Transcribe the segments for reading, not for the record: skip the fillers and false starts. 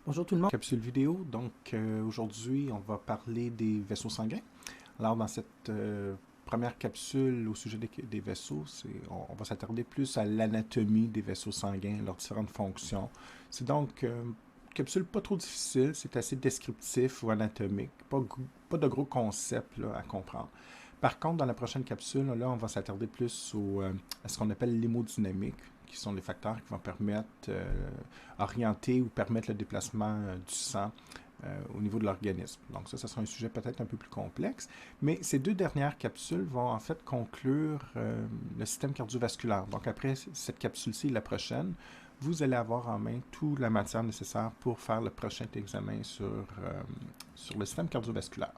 Bonjour tout le monde. Capsule vidéo. Donc aujourd'hui, on va parler des vaisseaux sanguins. Alors dans cette première capsule au sujet des vaisseaux, on va s'attarder plus à l'anatomie des vaisseaux sanguins, leurs différentes fonctions. C'est donc une capsule pas trop difficile, c'est assez descriptif ou anatomique, pas de gros concepts là, à comprendre. Par contre, dans la prochaine capsule, là, on va s'attarder plus à ce qu'on appelle l'hémodynamique, qui sont les facteurs qui vont permettre, orienter ou permettre le déplacement du sang au niveau de l'organisme. Donc ça sera un sujet peut-être un peu plus complexe, mais ces deux dernières capsules vont en fait conclure le système cardiovasculaire. Donc après cette capsule-ci et la prochaine, vous allez avoir en main toute la matière nécessaire pour faire le prochain examen sur le système cardiovasculaire.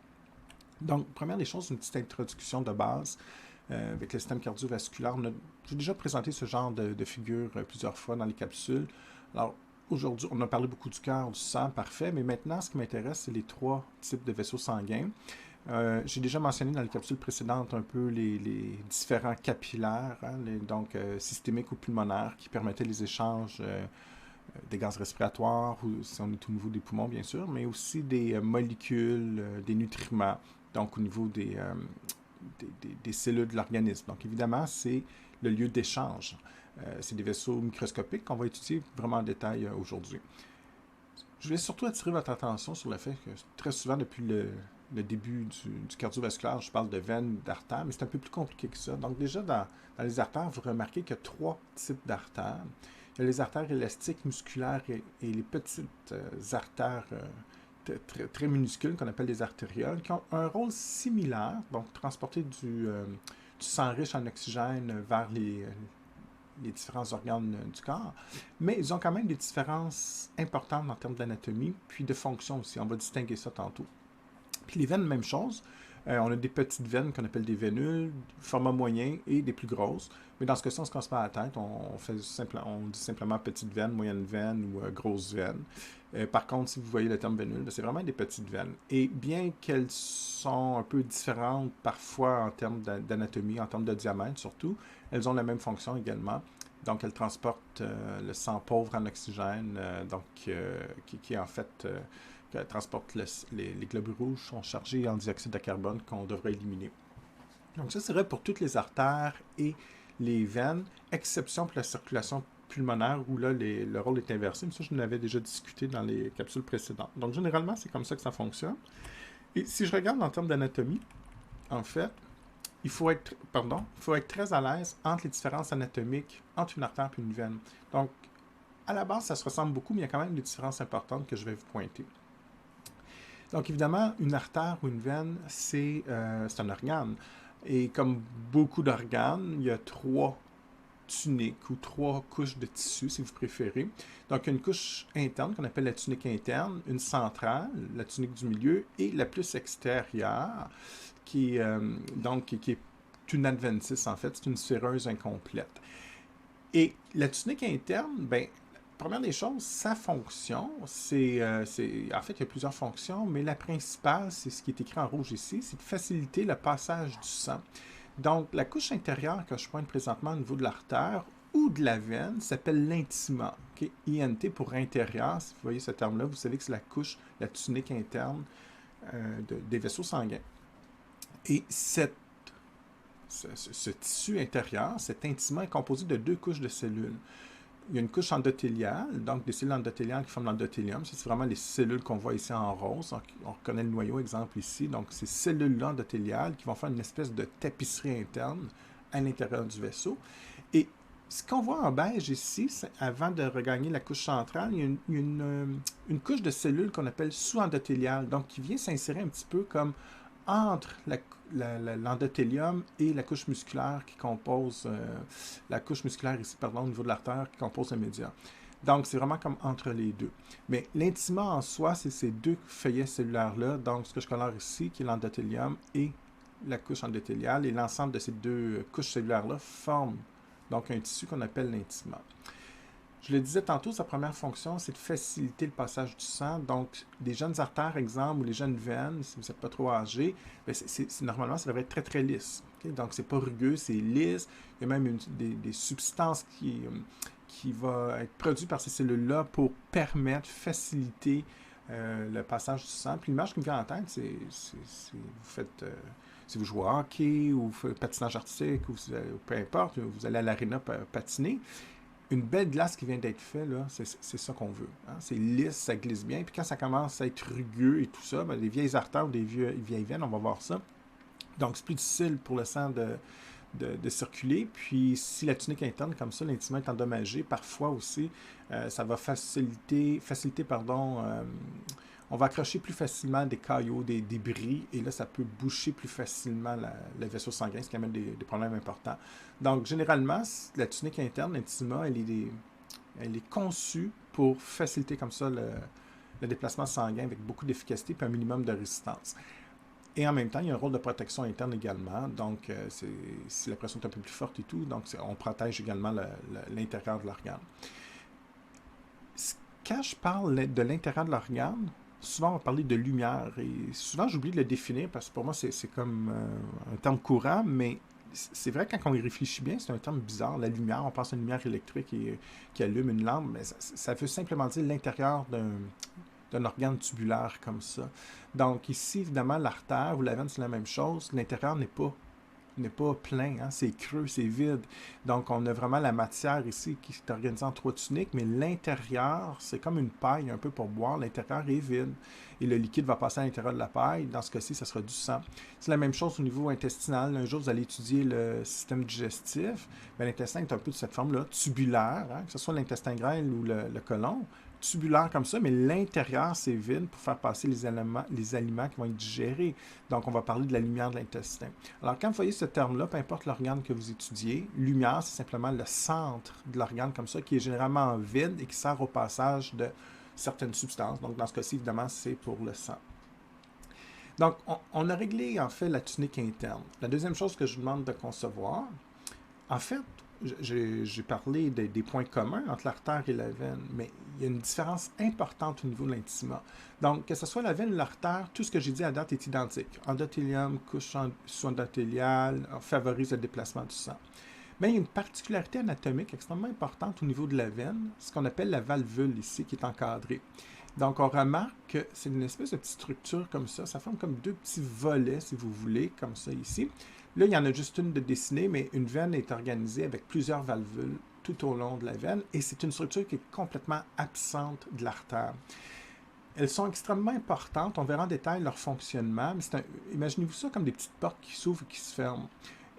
Donc, première des choses, une petite introduction de base avec le système cardiovasculaire. J'ai déjà présenté ce genre de figure plusieurs fois dans les capsules. Alors, aujourd'hui, on a parlé beaucoup du cœur, du sang, parfait, mais maintenant, ce qui m'intéresse, c'est les trois types de vaisseaux sanguins. J'ai déjà mentionné dans les capsules précédentes un peu les différents capillaires, hein, donc systémiques ou pulmonaires, qui permettaient les échanges des gaz respiratoires, ou si on est au niveau des poumons, bien sûr, mais aussi des molécules, des nutriments, donc au niveau des cellules de l'organisme. Donc évidemment, c'est le lieu d'échange. C'est des vaisseaux microscopiques qu'on va étudier vraiment en détail aujourd'hui. Je vais surtout attirer votre attention sur le fait que très souvent, depuis le début du cardiovasculaire, je parle de veines, d'artères, mais c'est un peu plus compliqué que ça. Donc déjà, dans les artères, vous remarquez qu'il y a trois types d'artères. Il y a les artères élastiques, musculaires et les petites artères très minuscules qu'on appelle les artérioles, qui ont un rôle similaire, donc transporter du sang riche en oxygène vers les différents organes du corps, mais ils ont quand même des différences importantes en termes d'anatomie, puis de fonction aussi. On va distinguer ça tantôt. Puis les veines, même chose. On a des petites veines qu'on appelle des vénules, format moyen et des plus grosses. Mais dans ce cas-ci, on ne se casse pas la tête. On dit simplement petite veine, moyenne veine ou grosse veine. Par contre, si vous voyez le terme vénule, c'est vraiment des petites veines. Et bien qu'elles sont un peu différentes parfois en termes d'anatomie, en termes de diamètre surtout, elles ont la même fonction également. Donc, elles transportent le sang pauvre en oxygène, qui est en fait transporte les globules rouges sont chargés en dioxyde de carbone qu'on devrait éliminer. Donc ça, c'est vrai pour toutes les artères et les veines, exception pour la circulation pulmonaire où là, le rôle est inversé. Mais ça, je n'avais déjà discuté dans les capsules précédentes. Donc généralement, c'est comme ça que ça fonctionne. Et si je regarde en termes d'anatomie, en fait, il faut être très à l'aise entre les différences anatomiques entre une artère et une veine. Donc, à la base, ça se ressemble beaucoup, mais il y a quand même des différences importantes que je vais vous pointer. Donc, évidemment, une artère ou une veine, c'est un organe. Et comme beaucoup d'organes, il y a trois tuniques ou trois couches de tissu, si vous préférez. Donc, il y a une couche interne qu'on appelle la tunique interne, une centrale, la tunique du milieu, et la plus extérieure, qui est une adventice, en fait. C'est une sphéreuse incomplète. Et la tunique interne, ben, première des choses, sa fonction, en fait, il y a plusieurs fonctions, mais la principale, c'est ce qui est écrit en rouge ici, c'est de faciliter le passage du sang. Donc, la couche intérieure que je pointe présentement au niveau de l'artère ou de la veine s'appelle l'intima. Okay? INT pour intérieur, si vous voyez ce terme-là, vous savez que c'est la couche, la tunique interne des vaisseaux sanguins. Et ce tissu intérieur, cet intima, est composé de deux couches de cellules. Il y a une couche endothéliale, donc des cellules endothéliales qui forment l'endothélium. C'est vraiment les cellules qu'on voit ici en rose. Donc, on reconnaît le noyau, exemple ici. Donc, ces cellules-là endothéliales qui vont faire une espèce de tapisserie interne à l'intérieur du vaisseau. Et ce qu'on voit en beige ici, avant de regagner la couche centrale, il y a une couche de cellules qu'on appelle sous-endothéliale, donc qui vient s'insérer un petit peu comme entre l'endothélium et la couche musculaire qui compose, la couche musculaire ici, pardon, au niveau de l'artère qui compose le média. Donc, c'est vraiment comme entre les deux. Mais l'intima en soi, c'est ces deux feuillets cellulaires-là, donc ce que je colore ici, qui est l'endothélium et la couche endothéliale, et l'ensemble de ces deux couches cellulaires-là forment donc un tissu qu'on appelle l'intima. Je le disais tantôt, sa première fonction, c'est de faciliter le passage du sang. Donc, les jeunes artères, exemple, ou les jeunes veines, si vous n'êtes pas trop âgé, bien, normalement, ça devrait être très, très lisse. Okay? Donc, c'est pas rugueux, c'est lisse. Il y a même des substances qui va être produit par ces cellules-là pour permettre, faciliter le passage du sang. Puis l'image qui me vient en tête, c'est vous faites, si vous jouez au hockey ou vous faites patinage artistique ou peu importe, vous allez à l'aréna patiner. Une belle glace qui vient d'être faite, là, c'est ça qu'on veut. Hein? C'est lisse, ça glisse bien. Puis quand ça commence à être rugueux et tout ça, ben, des vieilles artères ou des vieilles veines, on va voir ça. Donc, c'est plus difficile pour le sang de circuler. Puis, si la tunique interne, comme ça, l'intima est endommagé, parfois aussi, ça va faciliter on va accrocher plus facilement des caillots, des débris, et là, ça peut boucher plus facilement le vaisseau sanguin, ce qui amène des problèmes importants. Donc, généralement, la tunique interne, l'intima, elle est conçue pour faciliter comme ça le déplacement sanguin avec beaucoup d'efficacité et un minimum de résistance. Et en même temps, il y a un rôle de protection interne également. Donc, si la pression est un peu plus forte et tout, donc on protège également l'intérieur de l'organe. Quand je parle de l'intérieur de l'organe, souvent on va parler de lumière. Et souvent, j'oublie de le définir parce que pour moi, c'est comme un terme courant, mais c'est vrai que quand on y réfléchit bien, c'est un terme bizarre. La lumière, on pense à une lumière électrique qui allume une lampe, mais ça veut simplement dire l'intérieur d'un organe tubulaire comme ça. Donc ici, évidemment, l'artère ou la veine, c'est la même chose. L'intérieur n'est pas plein, hein? C'est creux, c'est vide. Donc on a vraiment la matière ici qui est organisée en 3 tuniques, mais l'intérieur, c'est comme une paille un peu pour boire. L'intérieur est vide. Et le liquide va passer à l'intérieur de la paille. Dans ce cas-ci, ça sera du sang. C'est la même chose au niveau intestinal. Un jour, vous allez étudier le système digestif. L'intestin est un peu de cette forme-là, tubulaire, hein? Que ce soit l'intestin grêle ou le côlon. Tubulaire comme ça, mais l'intérieur, c'est vide pour faire passer les aliments qui vont être digérés. Donc, on va parler de la lumière de l'intestin. Alors, quand vous voyez ce terme-là, peu importe l'organe que vous étudiez, lumière, c'est simplement le centre de l'organe comme ça, qui est généralement vide et qui sert au passage de certaines substances. Donc, dans ce cas-ci, évidemment, c'est pour le sang. Donc, on a réglé, en fait, la tunique interne. La deuxième chose que je vous demande de concevoir, en fait, j'ai parlé des points communs entre l'artère et la veine, mais il y a une différence importante au niveau de l'intima. Donc, que ce soit la veine ou l'artère, tout ce que j'ai dit à date est identique. Endothélium, couche sous-endothéliale, favorise le déplacement du sang. Mais il y a une particularité anatomique extrêmement importante au niveau de la veine, ce qu'on appelle la valvule ici, qui est encadrée. Donc, on remarque que c'est une espèce de petite structure comme ça forme comme 2 petits volets, si vous voulez, comme ça ici. Là, il y en a juste une de dessinée, mais une veine est organisée avec plusieurs valvules tout au long de la veine, et c'est une structure qui est complètement absente de l'artère. Elles sont extrêmement importantes, on verra en détail leur fonctionnement, mais imaginez-vous ça comme des petites portes qui s'ouvrent et qui se ferment.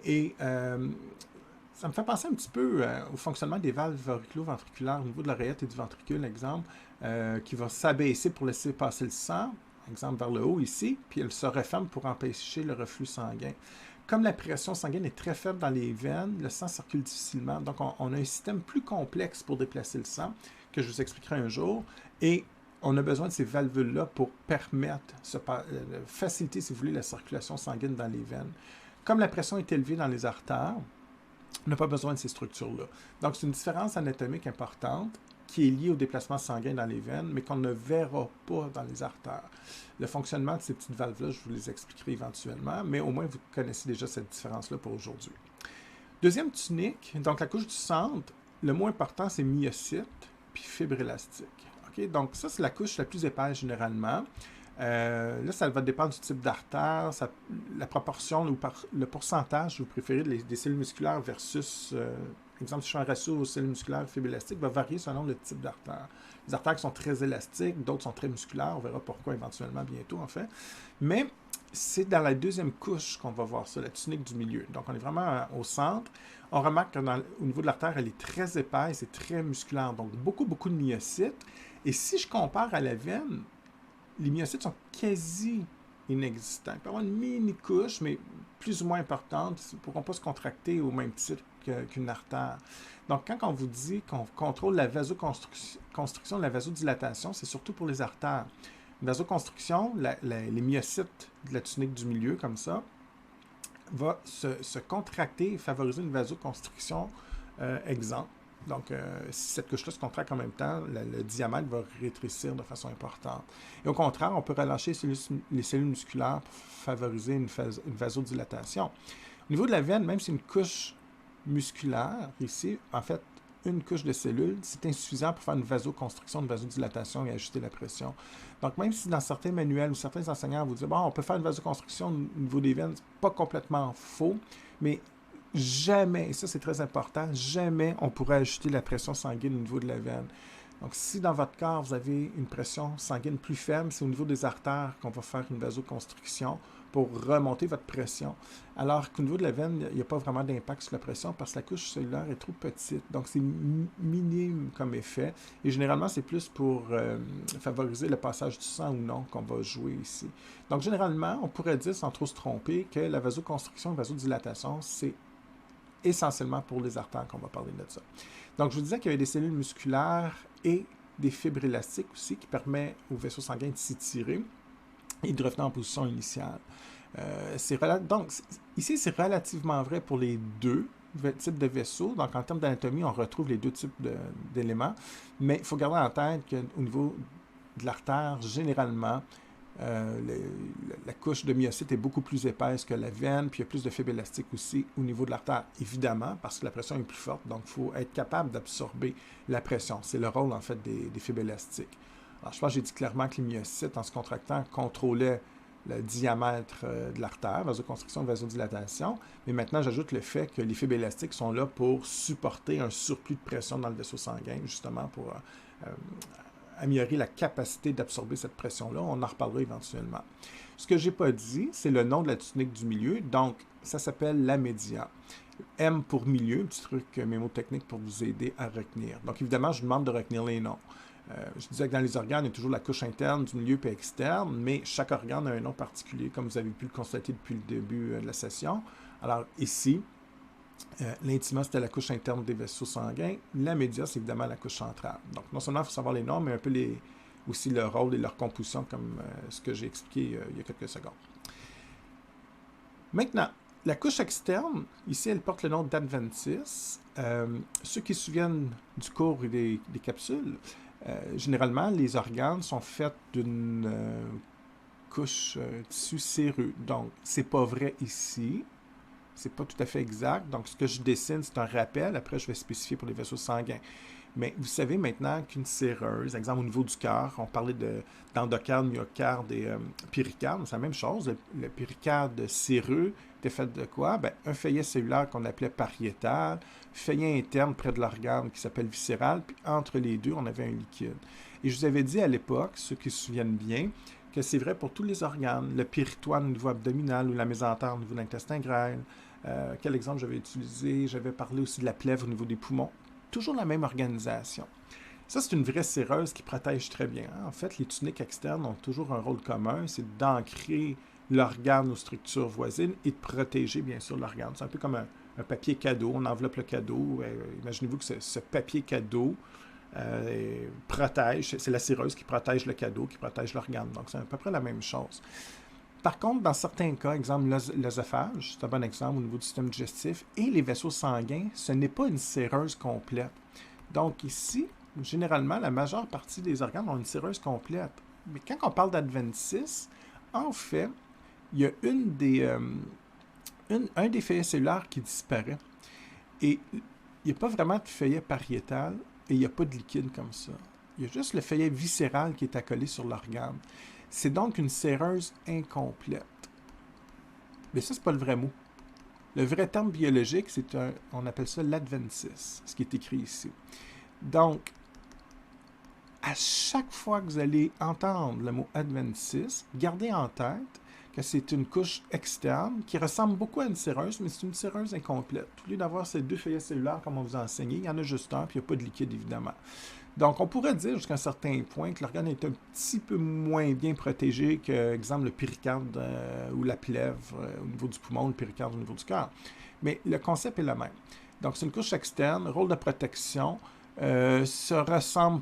Et ça me fait penser un petit peu au fonctionnement des valves auriculo-ventriculaires au niveau de l'oreillette et du ventricule, exemple, qui va s'abaisser pour laisser passer le sang, exemple vers le haut ici, puis elle se referme pour empêcher le reflux sanguin. Comme la pression sanguine est très faible dans les veines, le sang circule difficilement. Donc, on a un système plus complexe pour déplacer le sang, que je vous expliquerai un jour. Et on a besoin de ces valvules-là pour permettre, faciliter, si vous voulez, la circulation sanguine dans les veines. Comme la pression est élevée dans les artères, on n'a pas besoin de ces structures-là. Donc, c'est une différence anatomique importante qui est liée au déplacement sanguin dans les veines, mais qu'on ne verra pas dans les artères. Le fonctionnement de ces petites valves-là, je vous les expliquerai éventuellement, mais au moins vous connaissez déjà cette différence-là pour aujourd'hui. Deuxième tunique, donc la couche du centre, le mot important, c'est myocyte puis fibre élastique. Okay? Donc ça, c'est la couche la plus épaisse généralement. Là, ça va dépendre du type d'artère, la proportion, le pourcentage, vous préférez, des cellules musculaires versus, exemple, si je fais un ratio aux cellules musculaires fibres élastiques, va varier selon le type d'artère. Les artères qui sont très élastiques, d'autres sont très musculaires, on verra pourquoi éventuellement bientôt, en fait. Mais c'est dans la deuxième couche qu'on va voir ça, la tunique du milieu. Donc, on est vraiment au centre. On remarque qu'au niveau de l'artère, elle est très épaisse et très musculaire, donc beaucoup de myocytes. Et si je compare à la veine, les myocytes sont quasi inexistants. Il peut y avoir une mini-couche, mais plus ou moins importante, ils ne pourront pas se contracter au même titre qu'une artère. Donc, quand on vous dit qu'on contrôle la vasoconstriction, la vasodilatation, c'est surtout pour les artères. Une vasoconstriction, les myocytes de la tunique du milieu, comme ça, va se contracter et favoriser une vasoconstriction exempte. Donc, si cette couche-là se contracte en même temps, le diamètre va rétrécir de façon importante. Et au contraire, on peut relâcher les cellules musculaires pour favoriser une vasodilatation. Au niveau de la veine, même si c'est une couche musculaire, ici, en fait, une couche de cellules, c'est insuffisant pour faire une vasoconstriction, une vasodilatation et ajuster la pression. Donc, même si dans certains manuels ou certains enseignants vous disent, bon, on peut faire une vasoconstriction au niveau des veines, c'est pas complètement faux, mais jamais, et ça c'est très important, jamais on pourrait ajuster la pression sanguine au niveau de la veine. Donc, si dans votre corps, vous avez une pression sanguine plus faible, c'est au niveau des artères qu'on va faire une vasoconstriction pour remonter votre pression. Alors qu'au niveau de la veine, il n'y a pas vraiment d'impact sur la pression parce que la couche cellulaire est trop petite. Donc, c'est minime comme effet. Et généralement, c'est plus pour favoriser le passage du sang ou non qu'on va jouer ici. Donc, généralement, on pourrait dire, sans trop se tromper, que la vasoconstriction et la vasodilatation, c'est essentiellement pour les artères qu'on va parler de ça. Donc, je vous disais qu'il y avait des cellules musculaires et des fibres élastiques aussi qui permettent aux vaisseaux sanguins de s'étirer et de revenir en position initiale. Donc, ici, c'est relativement vrai pour les deux types de vaisseaux. Donc, en termes d'anatomie, on retrouve les deux types d'éléments. Mais il faut garder en tête qu'au niveau de l'artère, généralement, la couche de myocytes est beaucoup plus épaisse que la veine, puis il y a plus de fibres élastiques aussi au niveau de l'artère, évidemment, parce que la pression est plus forte, donc il faut être capable d'absorber la pression. C'est le rôle, en fait, des fibres élastiques. Alors, je pense que j'ai dit clairement que les myocytes, en se contractant, contrôlaient le diamètre de l'artère, vasoconstriction, vasodilatation, mais maintenant, j'ajoute le fait que les fibres élastiques sont là pour supporter un surplus de pression dans le vaisseau sanguin, justement pour améliorer la capacité d'absorber cette pression-là. On en reparlera éventuellement. Ce que je n'ai pas dit, c'est le nom de la tunique du milieu. Donc, ça s'appelle la média. M pour milieu, un petit truc mémotechnique pour vous aider à retenir. Donc, évidemment, je vous demande de retenir les noms. Je disais que dans les organes, il y a toujours la couche interne, du milieu et externe, mais chaque organe a un nom particulier, comme vous avez pu le constater depuis le début de la session. Alors, ici, l'intima, c'était la couche interne des vaisseaux sanguins. La média, c'est évidemment la couche centrale. Donc, non seulement il faut savoir les noms, mais un peu aussi leur rôle et leur composition, comme ce que j'ai expliqué il y a quelques secondes. Maintenant, la couche externe, ici, elle porte le nom d'adventice. Ceux qui se souviennent du cours et des capsules, généralement, les organes sont faits d'une couche tissu séreux. Donc, c'est pas vrai ici. C'est pas tout à fait exact. Donc, ce que je dessine, c'est un rappel. Après, je vais spécifier pour les vaisseaux sanguins. Mais vous savez maintenant qu'une séreuse, exemple au niveau du cœur, on parlait d'endocarde, myocarde et péricarde, c'est la même chose. Le péricarde séreux était fait de quoi? Bien, un feuillet cellulaire qu'on appelait pariétal, feuillet interne près de l'organe qui s'appelle viscéral, puis entre les deux, on avait un liquide. Et je vous avais dit à l'époque, ceux qui se souviennent bien, que c'est vrai pour tous les organes, le péritoine au niveau abdominal ou la mésentère au niveau de l'intestin grêle. Quel exemple j'avais utilisé? J'avais parlé aussi de la plèvre au niveau des poumons. Toujours la même organisation. Ça, c'est une vraie séreuse qui protège très bien. En fait, les tuniques externes ont toujours un rôle commun, c'est d'ancrer l'organe aux structures voisines et de protéger, bien sûr, l'organe. C'est un peu comme un papier cadeau, on enveloppe le cadeau. Imaginez-vous que ce papier cadeau protège, c'est la séreuse qui protège le cadeau, qui protège l'organe. Donc, c'est à peu près la même chose. Par contre, dans certains cas, exemple l'œsophage, c'est un bon exemple au niveau du système digestif, et les vaisseaux sanguins, ce n'est pas une séreuse complète. Donc ici, généralement, la majeure partie des organes ont une séreuse complète. Mais quand on parle d'adventice, en fait, il y a un des feuillets cellulaires qui disparaît. Et il n'y a pas vraiment de feuillet pariétal et il n'y a pas de liquide comme ça. Il y a juste le feuillet viscéral qui est accolé sur l'organe. C'est donc une séreuse incomplète. Mais ça, c'est pas le vrai mot. Le vrai terme biologique, on appelle ça l'adventice, ce qui est écrit ici. Donc, à chaque fois que vous allez entendre le mot adventice, gardez en tête que c'est une couche externe qui ressemble beaucoup à une séreuse, mais c'est une séreuse incomplète. Au lieu d'avoir ces deux feuillets cellulaires comme on vous a enseigné, il y en a juste un, puis il n'y a pas de liquide, évidemment. Donc, on pourrait dire jusqu'à un certain point que l'organe est un petit peu moins bien protégé que, exemple, le péricarde ou la plèvre au niveau du poumon, le péricarde au niveau du cœur. Mais le concept est le même. Donc, c'est une couche externe, rôle de protection, se ressemble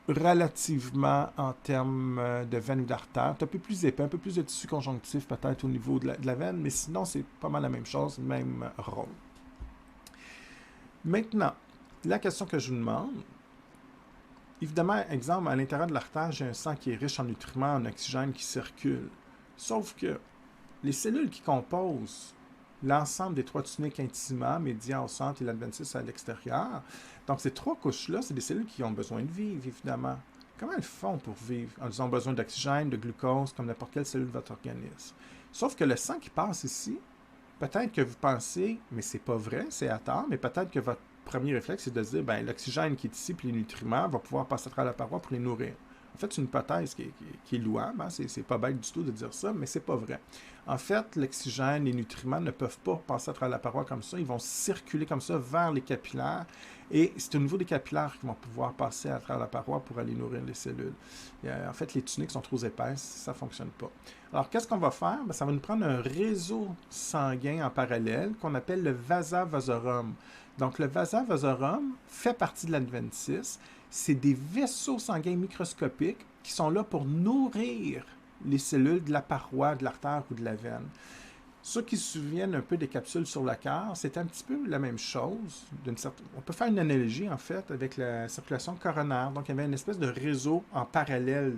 relativement en termes de veine ou d'artère. C'est un peu plus épais, un peu plus de tissu conjonctif peut-être au niveau de la veine, mais sinon, c'est pas mal la même chose, même rôle. Maintenant, la question que je vous demande, évidemment, exemple, à l'intérieur de l'artère, j'ai un sang qui est riche en nutriments, en oxygène qui circule. Sauf que les cellules qui composent l'ensemble des trois tuniques intima, médian au centre et l'adventice à l'extérieur. Donc, ces trois couches-là, c'est des cellules qui ont besoin de vivre, évidemment. Comment elles font pour vivre? Elles ont besoin d'oxygène, de glucose, comme n'importe quelle cellule de votre organisme. Sauf que le sang qui passe ici, peut-être que vous pensez, mais c'est pas vrai, c'est à tort, mais peut-être que votre premier réflexe, c'est de se dire, ben, l'oxygène qui est ici, puis les nutriments, va pouvoir passer à travers la paroi pour les nourrir. En fait, c'est une hypothèse qui est louable, hein? C'est pas bête du tout de dire ça, mais c'est pas vrai. En fait, l'oxygène, les nutriments ne peuvent pas passer à travers la paroi comme ça, ils vont circuler comme ça vers les capillaires, et c'est au niveau des capillaires qu'ils vont pouvoir passer à travers la paroi pour aller nourrir les cellules. En fait, les tuniques sont trop épaisses, ça ne fonctionne pas. Alors, qu'est-ce qu'on va faire? Ça va nous prendre un réseau sanguin en parallèle qu'on appelle le vasa vasorum. Donc, le vasa vasorum fait partie de l'adventice. C'est des vaisseaux sanguins microscopiques qui sont là pour nourrir les cellules de la paroi, de l'artère ou de la veine. Ceux qui se souviennent un peu des capsules sur le cœur, c'est un petit peu la même chose. On peut faire une analogie, en fait, avec la circulation coronaire. Donc, il y avait une espèce de réseau en parallèle,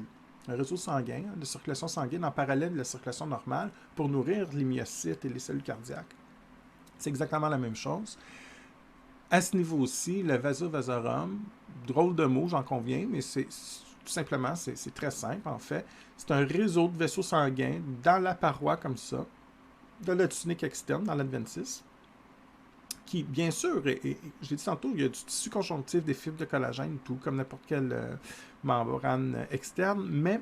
un réseau sanguin, de circulation sanguine en parallèle de la circulation normale pour nourrir les myocytes et les cellules cardiaques. C'est exactement la même chose. À ce niveau aussi, le vasovasorum, drôle de mot, j'en conviens, mais c'est tout simplement, c'est très simple, en fait. C'est un réseau de vaisseaux sanguins dans la paroi, comme ça, dans la tunique externe, dans l'adventice, qui, bien sûr, je l'ai dit tantôt, il y a du tissu conjonctif, des fibres de collagène, tout, comme n'importe quelle membrane externe, mais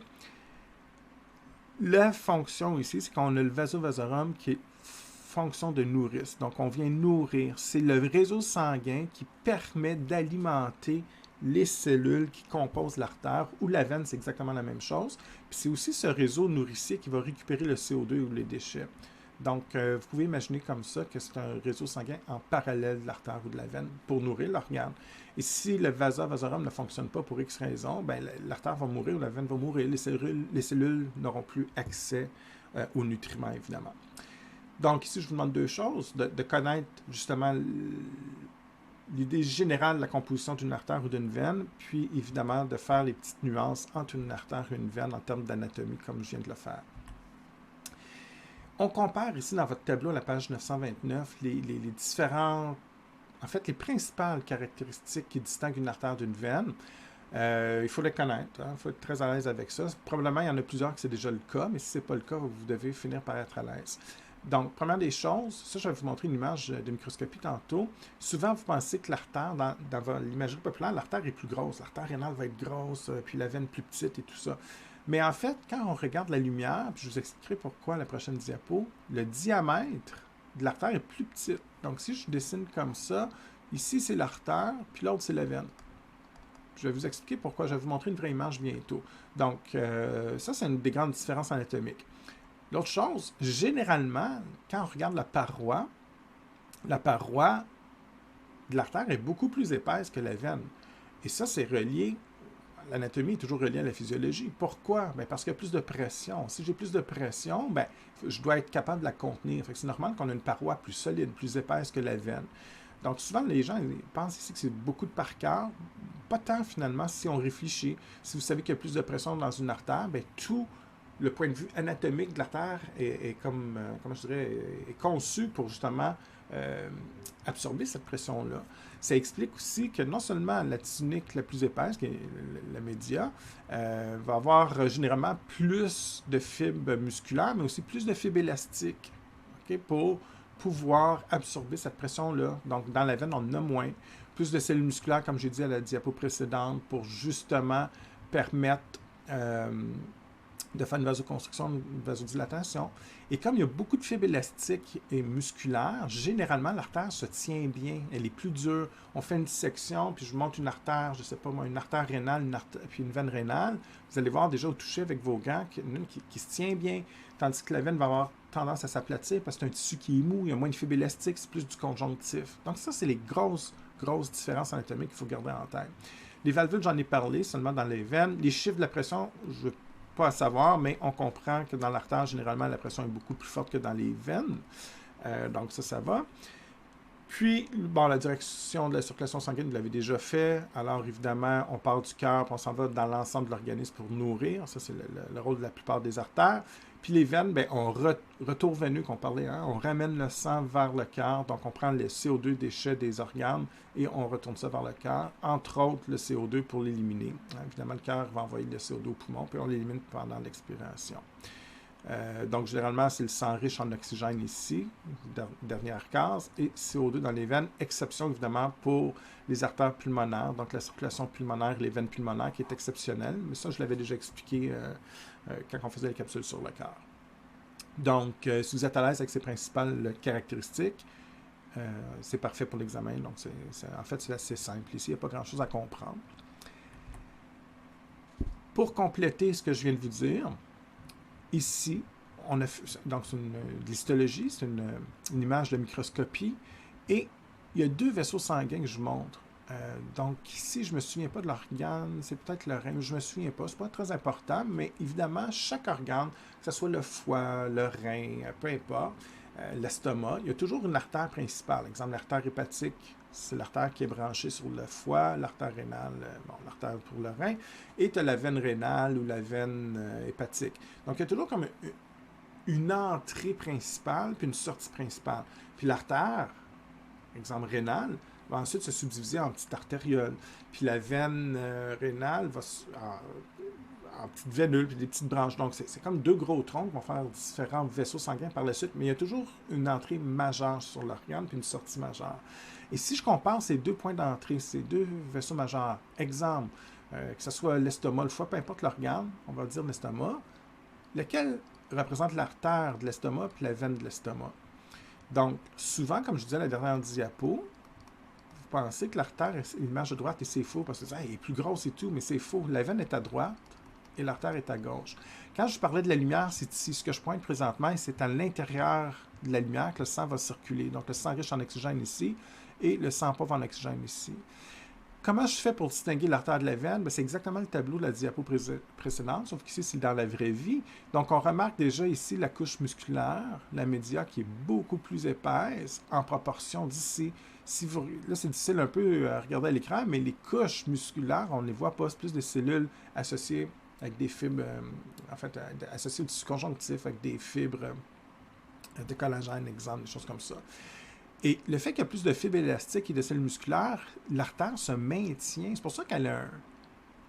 la fonction ici, c'est qu'on a le vasovasorum qui est fonction de nourrice. Donc, on vient nourrir. C'est le réseau sanguin qui permet d'alimenter les cellules qui composent l'artère ou la veine, c'est exactement la même chose. Puis c'est aussi ce réseau nourricier qui va récupérer le CO2 ou les déchets. Donc, vous pouvez imaginer comme ça que c'est un réseau sanguin en parallèle de l'artère ou de la veine pour nourrir l'organe. Et si le vasovasorum ne fonctionne pas pour X raison, ben, l'artère va mourir ou la veine va mourir. Les cellules n'auront plus accès aux nutriments, évidemment. Donc, ici, je vous demande deux choses. De connaître justement l'idée générale de la composition d'une artère ou d'une veine, puis évidemment de faire les petites nuances entre une artère et une veine en termes d'anatomie, comme je viens de le faire. On compare ici dans votre tableau à la page 929 les différentes, en fait, les principales caractéristiques qui distinguent une artère d'une veine. Il faut les connaître, il faut être très à l'aise avec ça. Probablement, il y en a plusieurs que c'est déjà le cas, mais si ce n'est pas le cas, vous devez finir par être à l'aise. Donc, première des choses, ça, je vais vous montrer une image de microscopie tantôt. Souvent, vous pensez que l'artère, dans l'imagerie populaire, l'artère est plus grosse. L'artère rénale va être grosse, puis la veine plus petite et tout ça. Mais en fait, quand on regarde la lumière, puis je vous expliquerai pourquoi à la prochaine diapo, le diamètre de l'artère est plus petit. Donc, si je dessine comme ça, ici, c'est l'artère, puis l'autre, c'est la veine. Je vais vous expliquer pourquoi. Je vais vous montrer une vraie image bientôt. Donc, ça, c'est une des grandes différences anatomiques. L'autre chose, généralement, quand on regarde la paroi de l'artère est beaucoup plus épaisse que la veine. Et ça, c'est relié, l'anatomie est toujours reliée à la physiologie. Pourquoi? Bien, parce qu'il y a plus de pression. Si j'ai plus de pression, bien, je dois être capable de la contenir. C'est normal qu'on ait une paroi plus solide, plus épaisse que la veine. Donc, souvent, les gens pensent ici que c'est beaucoup de par cœur. Pas tant, finalement, si on réfléchit. Si vous savez qu'il y a plus de pression dans une artère, bien, tout le point de vue anatomique de l'artère est comme je dirais, est conçu pour justement absorber cette pression-là. Ça explique aussi que non seulement la tunique la plus épaisse, qui est la média, va avoir généralement plus de fibres musculaires, mais aussi plus de fibres élastiques, okay, pour pouvoir absorber cette pression-là. Donc, dans la veine, on en a moins. Plus de cellules musculaires, comme j'ai dit à la diapo précédente, pour justement permettre de faire une vasoconstriction, une vasodilatation. Et comme il y a beaucoup de fibres élastiques et musculaires, généralement, l'artère se tient bien. Elle est plus dure. On fait une dissection, puis je vous montre une artère, je ne sais pas moi, une artère rénale, puis une veine rénale. Vous allez voir déjà au toucher avec vos gants, une qui se tient bien, tandis que la veine va avoir tendance à s'aplatir parce que c'est un tissu qui est mou, il y a moins de fibres élastiques, c'est plus du conjonctif. Donc ça, c'est les grosses différences anatomiques qu'il faut garder en tête. Les valvules, j'en ai parlé, seulement dans les veines. Les chiffres de la pression, je pas à savoir, mais on comprend que dans l'artère, généralement, la pression est beaucoup plus forte que dans les veines. Donc ça va. Puis, bon, la direction de la circulation sanguine, vous l'avez déjà fait. Alors, évidemment, on part du cœur, puis on s'en va dans l'ensemble de l'organisme pour nourrir. Ça, c'est le rôle de la plupart des artères. Puis les veines, bien, retour veineux qu'on parlait, hein, on ramène le sang vers le cœur. Donc, on prend le CO2 déchets des organes et on retourne ça vers le cœur. Entre autres, le CO2 pour l'éliminer. Évidemment, le cœur va envoyer le CO2 au poumon, puis on l'élimine pendant l'expiration. Donc, généralement, c'est le sang riche en oxygène ici, dernière case, et CO2 dans les veines, exception évidemment pour les artères pulmonaires, donc la circulation pulmonaire, les veines pulmonaires qui est exceptionnelle, mais ça, je l'avais déjà expliqué quand on faisait les capsules sur le cœur. Donc, si vous êtes à l'aise avec ces principales caractéristiques, c'est parfait pour l'examen. Donc, en fait, c'est assez simple. Ici, il n'y a pas grand-chose à comprendre. Pour compléter ce que je viens de vous dire, ici, on a donc c'est de l'histologie, c'est une image de microscopie, et il y a 2 vaisseaux sanguins que je vous montre. Donc ici, je ne me souviens pas de l'organe, c'est peut-être le rein, je ne me souviens pas, c'est pas très important, mais évidemment, chaque organe, que ce soit le foie, le rein, peu importe, l'estomac, il y a toujours une artère principale. Par exemple, l'artère hépatique, c'est l'artère qui est branchée sur le foie, l'artère rénale, l'artère pour le rein, et tu as la veine rénale ou la veine hépatique. Donc, il y a toujours comme une entrée principale puis une sortie principale. Puis l'artère, exemple rénale, va ensuite se subdiviser en petites artérioles. Puis la veine rénale va en petites vénules puis des petites branches. Donc, c'est comme 2 gros troncs qui vont faire différents vaisseaux sanguins par la suite, mais il y a toujours une entrée majeure sur l'organe puis une sortie majeure. Et si je compare ces 2 points d'entrée, ces 2 vaisseaux majeurs, exemple, que ce soit l'estomac, le foie, peu importe l'organe, on va dire l'estomac, lequel représente l'artère de l'estomac puis la veine de l'estomac. Donc, souvent, comme je disais à la dernière diapo, vous pensez que l'artère est l'image de droite et c'est faux parce que elle est plus grosse et tout, mais c'est faux. La veine est à droite et l'artère est à gauche. Quand je parlais de la lumière, c'est ici ce que je pointe présentement, et c'est à l'intérieur de la lumière que le sang va circuler. Donc, le sang riche en oxygène ici et le sang pauvre en oxygène ici. Comment je fais pour distinguer l'artère de la veine? Bien, c'est exactement le tableau de la diapo précédente, sauf qu'ici, c'est dans la vraie vie. Donc, on remarque déjà ici la couche musculaire, la média, qui est beaucoup plus épaisse en proportion d'ici. Là, c'est difficile un peu à regarder à l'écran, mais les couches musculaires, on ne les voit pas. C'est plus des cellules associées avec des fibres, associées au tissu conjonctif, avec des fibres de collagène, exemple, des choses comme ça. Et le fait qu'il y a plus de fibres élastiques et de cellules musculaires, l'artère se maintient. C'est pour ça qu'elle a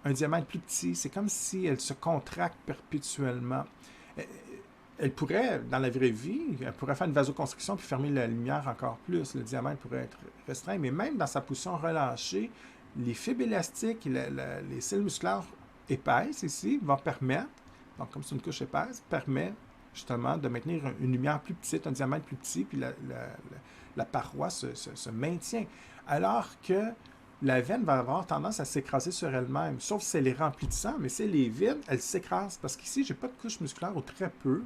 un diamètre plus petit. C'est comme si elle se contracte perpétuellement. Elle pourrait, dans la vraie vie, elle pourrait faire une vasoconstriction puis fermer la lumière encore plus. Le diamètre pourrait être restreint. Mais même dans sa position relâchée, les fibres élastiques et les cellules musculaires épaisses ici vont permettre, donc comme c'est une couche épaisse, permet justement de maintenir une lumière plus petite, un diamètre plus petit, puis la paroi se maintient. Alors que la veine va avoir tendance à s'écraser sur elle-même, sauf si elle est remplie de sang, mais si elle est vide, elle s'écrase. Parce qu'ici, j'ai pas de couche musculaire ou très peu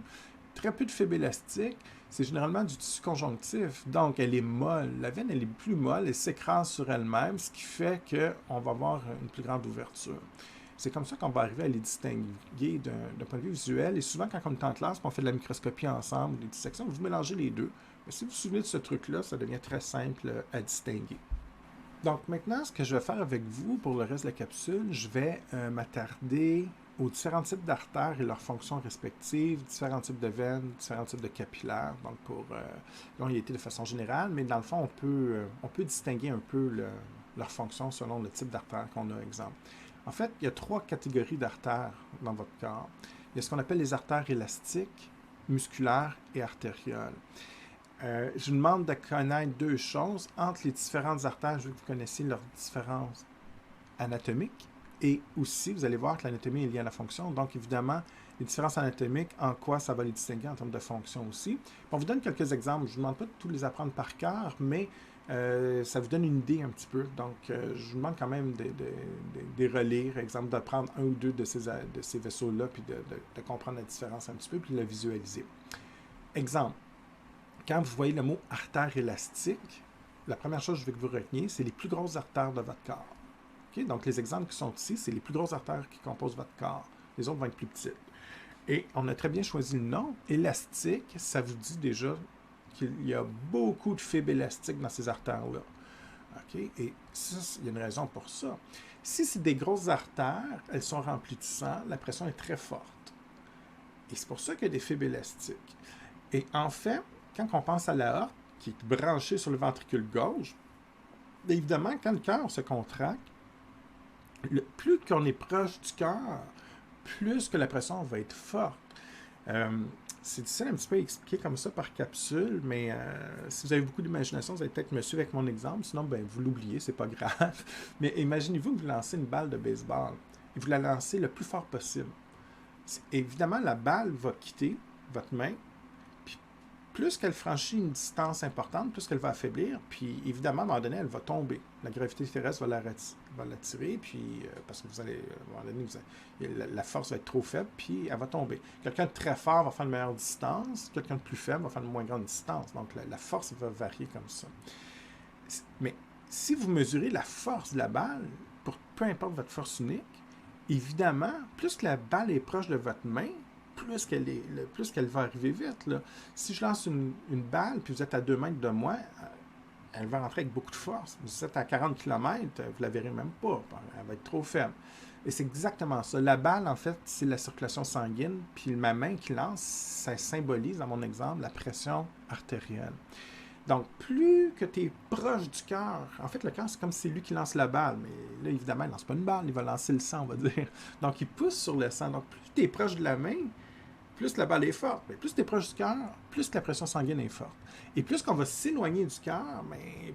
de fibres élastiques. C'est généralement du tissu conjonctif. Donc, elle est molle. La veine, elle est plus molle, elle s'écrase sur elle-même, ce qui fait qu'on va avoir une plus grande ouverture. C'est comme ça qu'on va arriver à les distinguer d'un point de vue visuel. Et souvent, quand on est en classe, on fait de la microscopie ensemble, des dissections, vous mélangez les deux. Mais si vous vous souvenez de ce truc-là, ça devient très simple à distinguer. Donc maintenant, ce que je vais faire avec vous pour le reste de la capsule, je vais m'attarder aux différents types d'artères et leurs fonctions respectives, différents types de veines, différents types de capillaires, donc pour là, il a été de façon générale, mais dans le fond, on peut distinguer un peu leurs fonctions selon le type d'artère qu'on a, exemple. En fait, il y a 3 catégories d'artères dans votre corps. Il y a ce qu'on appelle les artères élastiques, musculaires et artérielles. Je vous demande de connaître 2 choses. Entre les différentes artères, je veux que vous connaissiez leurs différences anatomiques. Et aussi, vous allez voir que l'anatomie est liée à la fonction. Donc, évidemment, les différences anatomiques, en quoi ça va les distinguer en termes de fonction aussi. On vous donne quelques exemples. Je ne vous demande pas de tous les apprendre par cœur, mais ça vous donne une idée un petit peu. Donc, je vous demande quand même de relire, exemple, de prendre un ou deux de ces vaisseaux-là, puis de comprendre la différence un petit peu, puis de la visualiser. Exemple. Quand vous voyez le mot artère élastique, la première chose que je veux que vous reteniez, c'est les plus grosses artères de votre corps. Okay? Donc, les exemples qui sont ici, c'est les plus grosses artères qui composent votre corps. Les autres vont être plus petites. Et on a très bien choisi le nom. Élastique, ça vous dit déjà qu'il y a beaucoup de fibres élastiques dans ces artères-là. Okay? Et ça, il y a une raison pour ça. Si c'est des grosses artères, elles sont remplies de sang, la pression est très forte. Et c'est pour ça qu'il y a des fibres élastiques. Et en fait, quand on pense à l'aorte, qui est branchée sur le ventricule gauche, évidemment, quand le cœur se contracte, plus qu'on est proche du cœur, plus que la pression va être forte. C'est difficile un petit peu à expliquer comme ça par capsule, mais si vous avez beaucoup d'imagination, vous allez peut-être me suivre avec mon exemple, sinon ben, vous l'oubliez, c'est pas grave. Mais imaginez-vous que vous lancez une balle de baseball et vous la lancez le plus fort possible. Évidemment, la balle va quitter votre main, puis plus qu'elle franchit une distance importante, plus qu'elle va affaiblir, puis évidemment, à un moment donné, elle va tomber. La gravité terrestre va l'attirer, puis parce que vous allez, à un moment donné, la force va être trop faible, puis elle va tomber. Quelqu'un de très fort va faire une meilleure distance, quelqu'un de plus faible va faire une moins grande distance. Donc, la force va varier comme ça. Mais si vous mesurez la force de la balle, pour peu importe votre force unique, évidemment, plus que la balle est proche de votre main, plus qu'elle va arriver vite. Là. Si je lance une balle, puis vous êtes à 2 mètres de moi, elle va rentrer avec beaucoup de force. Vous êtes à 40 km, vous ne la verrez même pas. Elle va être trop faible. Et c'est exactement ça. La balle, en fait, c'est la circulation sanguine. Puis ma main qui lance, ça symbolise, dans mon exemple, la pression artérielle. Donc, plus que tu es proche du cœur, en fait, le cœur, c'est comme si c'est lui qui lance la balle. Mais là, évidemment, il ne lance pas une balle, il va lancer le sang, on va dire. Donc, il pousse sur le sang. Donc, plus tu es proche de la main, plus la balle est forte. Mais plus tu es proche du cœur, plus que la pression sanguine est forte. Et plus qu'on va s'éloigner du cœur,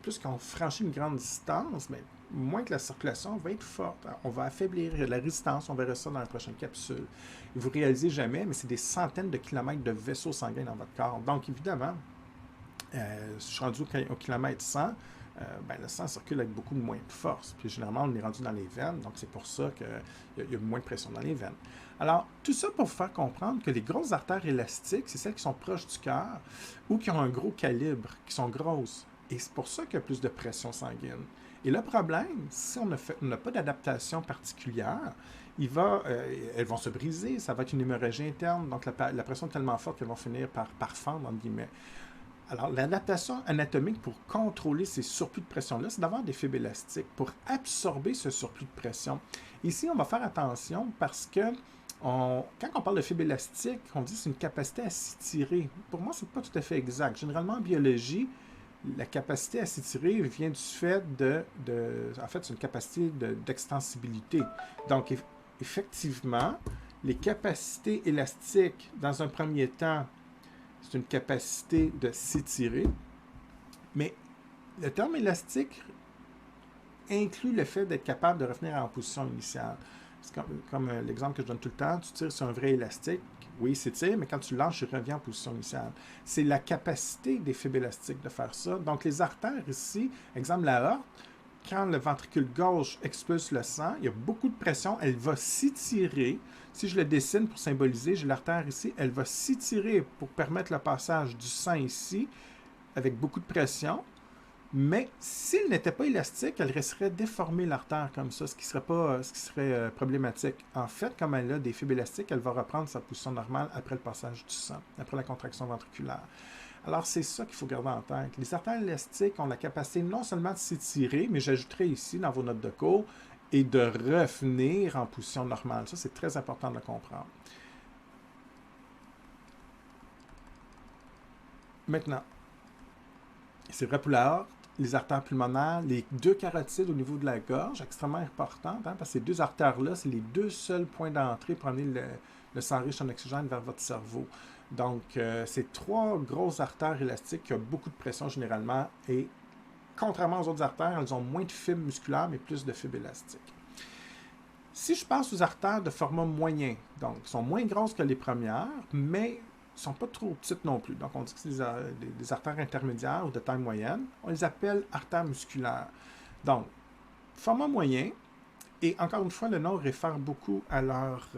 plus qu'on franchit une grande distance, moins que la circulation va être forte. On va affaiblir la résistance. On verra ça dans la prochaine capsule. Et vous ne réalisez jamais, mais c'est des centaines de kilomètres de vaisseaux sanguins dans votre corps. Donc, évidemment, si je suis rendu au kilomètre 100, le sang circule avec beaucoup moins de force. Puis généralement, on est rendu dans les veines, donc c'est pour ça qu'il y a moins de pression dans les veines. Alors, tout ça pour vous faire comprendre que les grosses artères élastiques, c'est celles qui sont proches du cœur ou qui ont un gros calibre, qui sont grosses. Et c'est pour ça qu'il y a plus de pression sanguine. Et le problème, si on n'a pas d'adaptation particulière, elles vont se briser, ça va être une hémorragie interne, donc la pression est tellement forte qu'elles vont finir par fendre, entre guillemets. Alors, l'adaptation anatomique pour contrôler ces surplus de pression-là, c'est d'avoir des fibres élastiques pour absorber ce surplus de pression. Ici, on va faire attention parce que quand on parle de fibres élastiques, on dit que c'est une capacité à s'étirer. Pour moi, ce n'est pas tout à fait exact. Généralement, en biologie, la capacité à s'étirer vient du fait en fait, c'est une capacité d'extensibilité. Donc, effectivement, les capacités élastiques, dans un premier temps, c'est une capacité de s'étirer, mais le terme élastique inclut le fait d'être capable de revenir en position initiale. C'est comme l'exemple que je donne tout le temps, tu tires sur un vrai élastique, oui, il s'étire, mais quand tu lâches, il revient en position initiale. C'est la capacité des fibres élastiques de faire ça. Donc, les artères ici, exemple l'aorte, quand le ventricule gauche expulse le sang, il y a beaucoup de pression, elle va s'étirer. Si je le dessine pour symboliser, j'ai l'artère ici, elle va s'étirer pour permettre le passage du sang ici, avec beaucoup de pression. Mais s'il n'était pas élastique, elle resterait déformée l'artère comme ça, ce qui serait problématique. En fait, comme elle a des fibres élastiques, elle va reprendre sa position normale après le passage du sang, après la contraction ventriculaire. Alors, c'est ça qu'il faut garder en tête. Les artères élastiques ont la capacité non seulement de s'étirer, mais j'ajouterai ici dans vos notes de cours, et de revenir en position normale. Ça, c'est très important de le comprendre. Maintenant, c'est vrai pour l'aorte, les artères pulmonaires, les 2 carotides au niveau de la gorge, extrêmement importantes, parce que ces 2 artères-là, c'est les 2 seuls points d'entrée pour amener le sang riche en oxygène vers votre cerveau. Donc, c'est 3 grosses artères élastiques qui ont beaucoup de pression généralement et contrairement aux autres artères, elles ont moins de fibres musculaires mais plus de fibres élastiques. Si je passe aux artères de format moyen, donc elles sont moins grosses que les premières, mais ne sont pas trop petites non plus. Donc, on dit que c'est des artères intermédiaires ou de taille moyenne. On les appelle artères musculaires. Donc, format moyen, et encore une fois, le nom réfère beaucoup à leur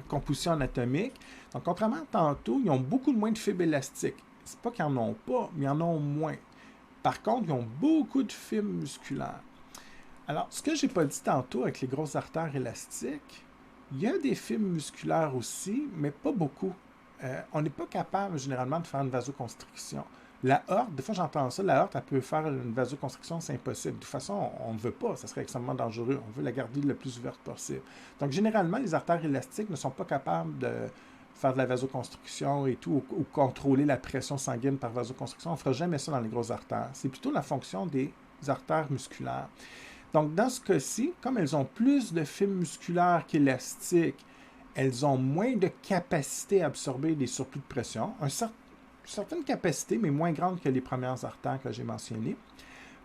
composition anatomique. Donc, contrairement à tantôt, ils ont beaucoup moins de fibres élastiques. C'est pas qu'ils n'en ont pas, mais ils en ont moins. Par contre, ils ont beaucoup de fibres musculaires. Alors, ce que je n'ai pas dit tantôt avec les grosses artères élastiques, il y a des fibres musculaires aussi, mais pas beaucoup. On n'est pas capable généralement de faire une vasoconstriction. La horte, des fois j'entends ça, la horte, elle peut faire une vasoconstriction, c'est impossible. De toute façon, on ne veut pas, ça serait extrêmement dangereux. On veut la garder le plus ouverte possible. Donc, généralement, les artères élastiques ne sont pas capables de faire de la vasoconstriction et tout, ou contrôler la pression sanguine par vasoconstriction. On ne fera jamais ça dans les grosses artères. C'est plutôt la fonction des artères musculaires. Donc, dans ce cas-ci, comme elles ont plus de fibres musculaires qu'élastiques, elles ont moins de capacité à absorber des surplus de pression, une certaine capacité, mais moins grande que les premières artères que j'ai mentionnées.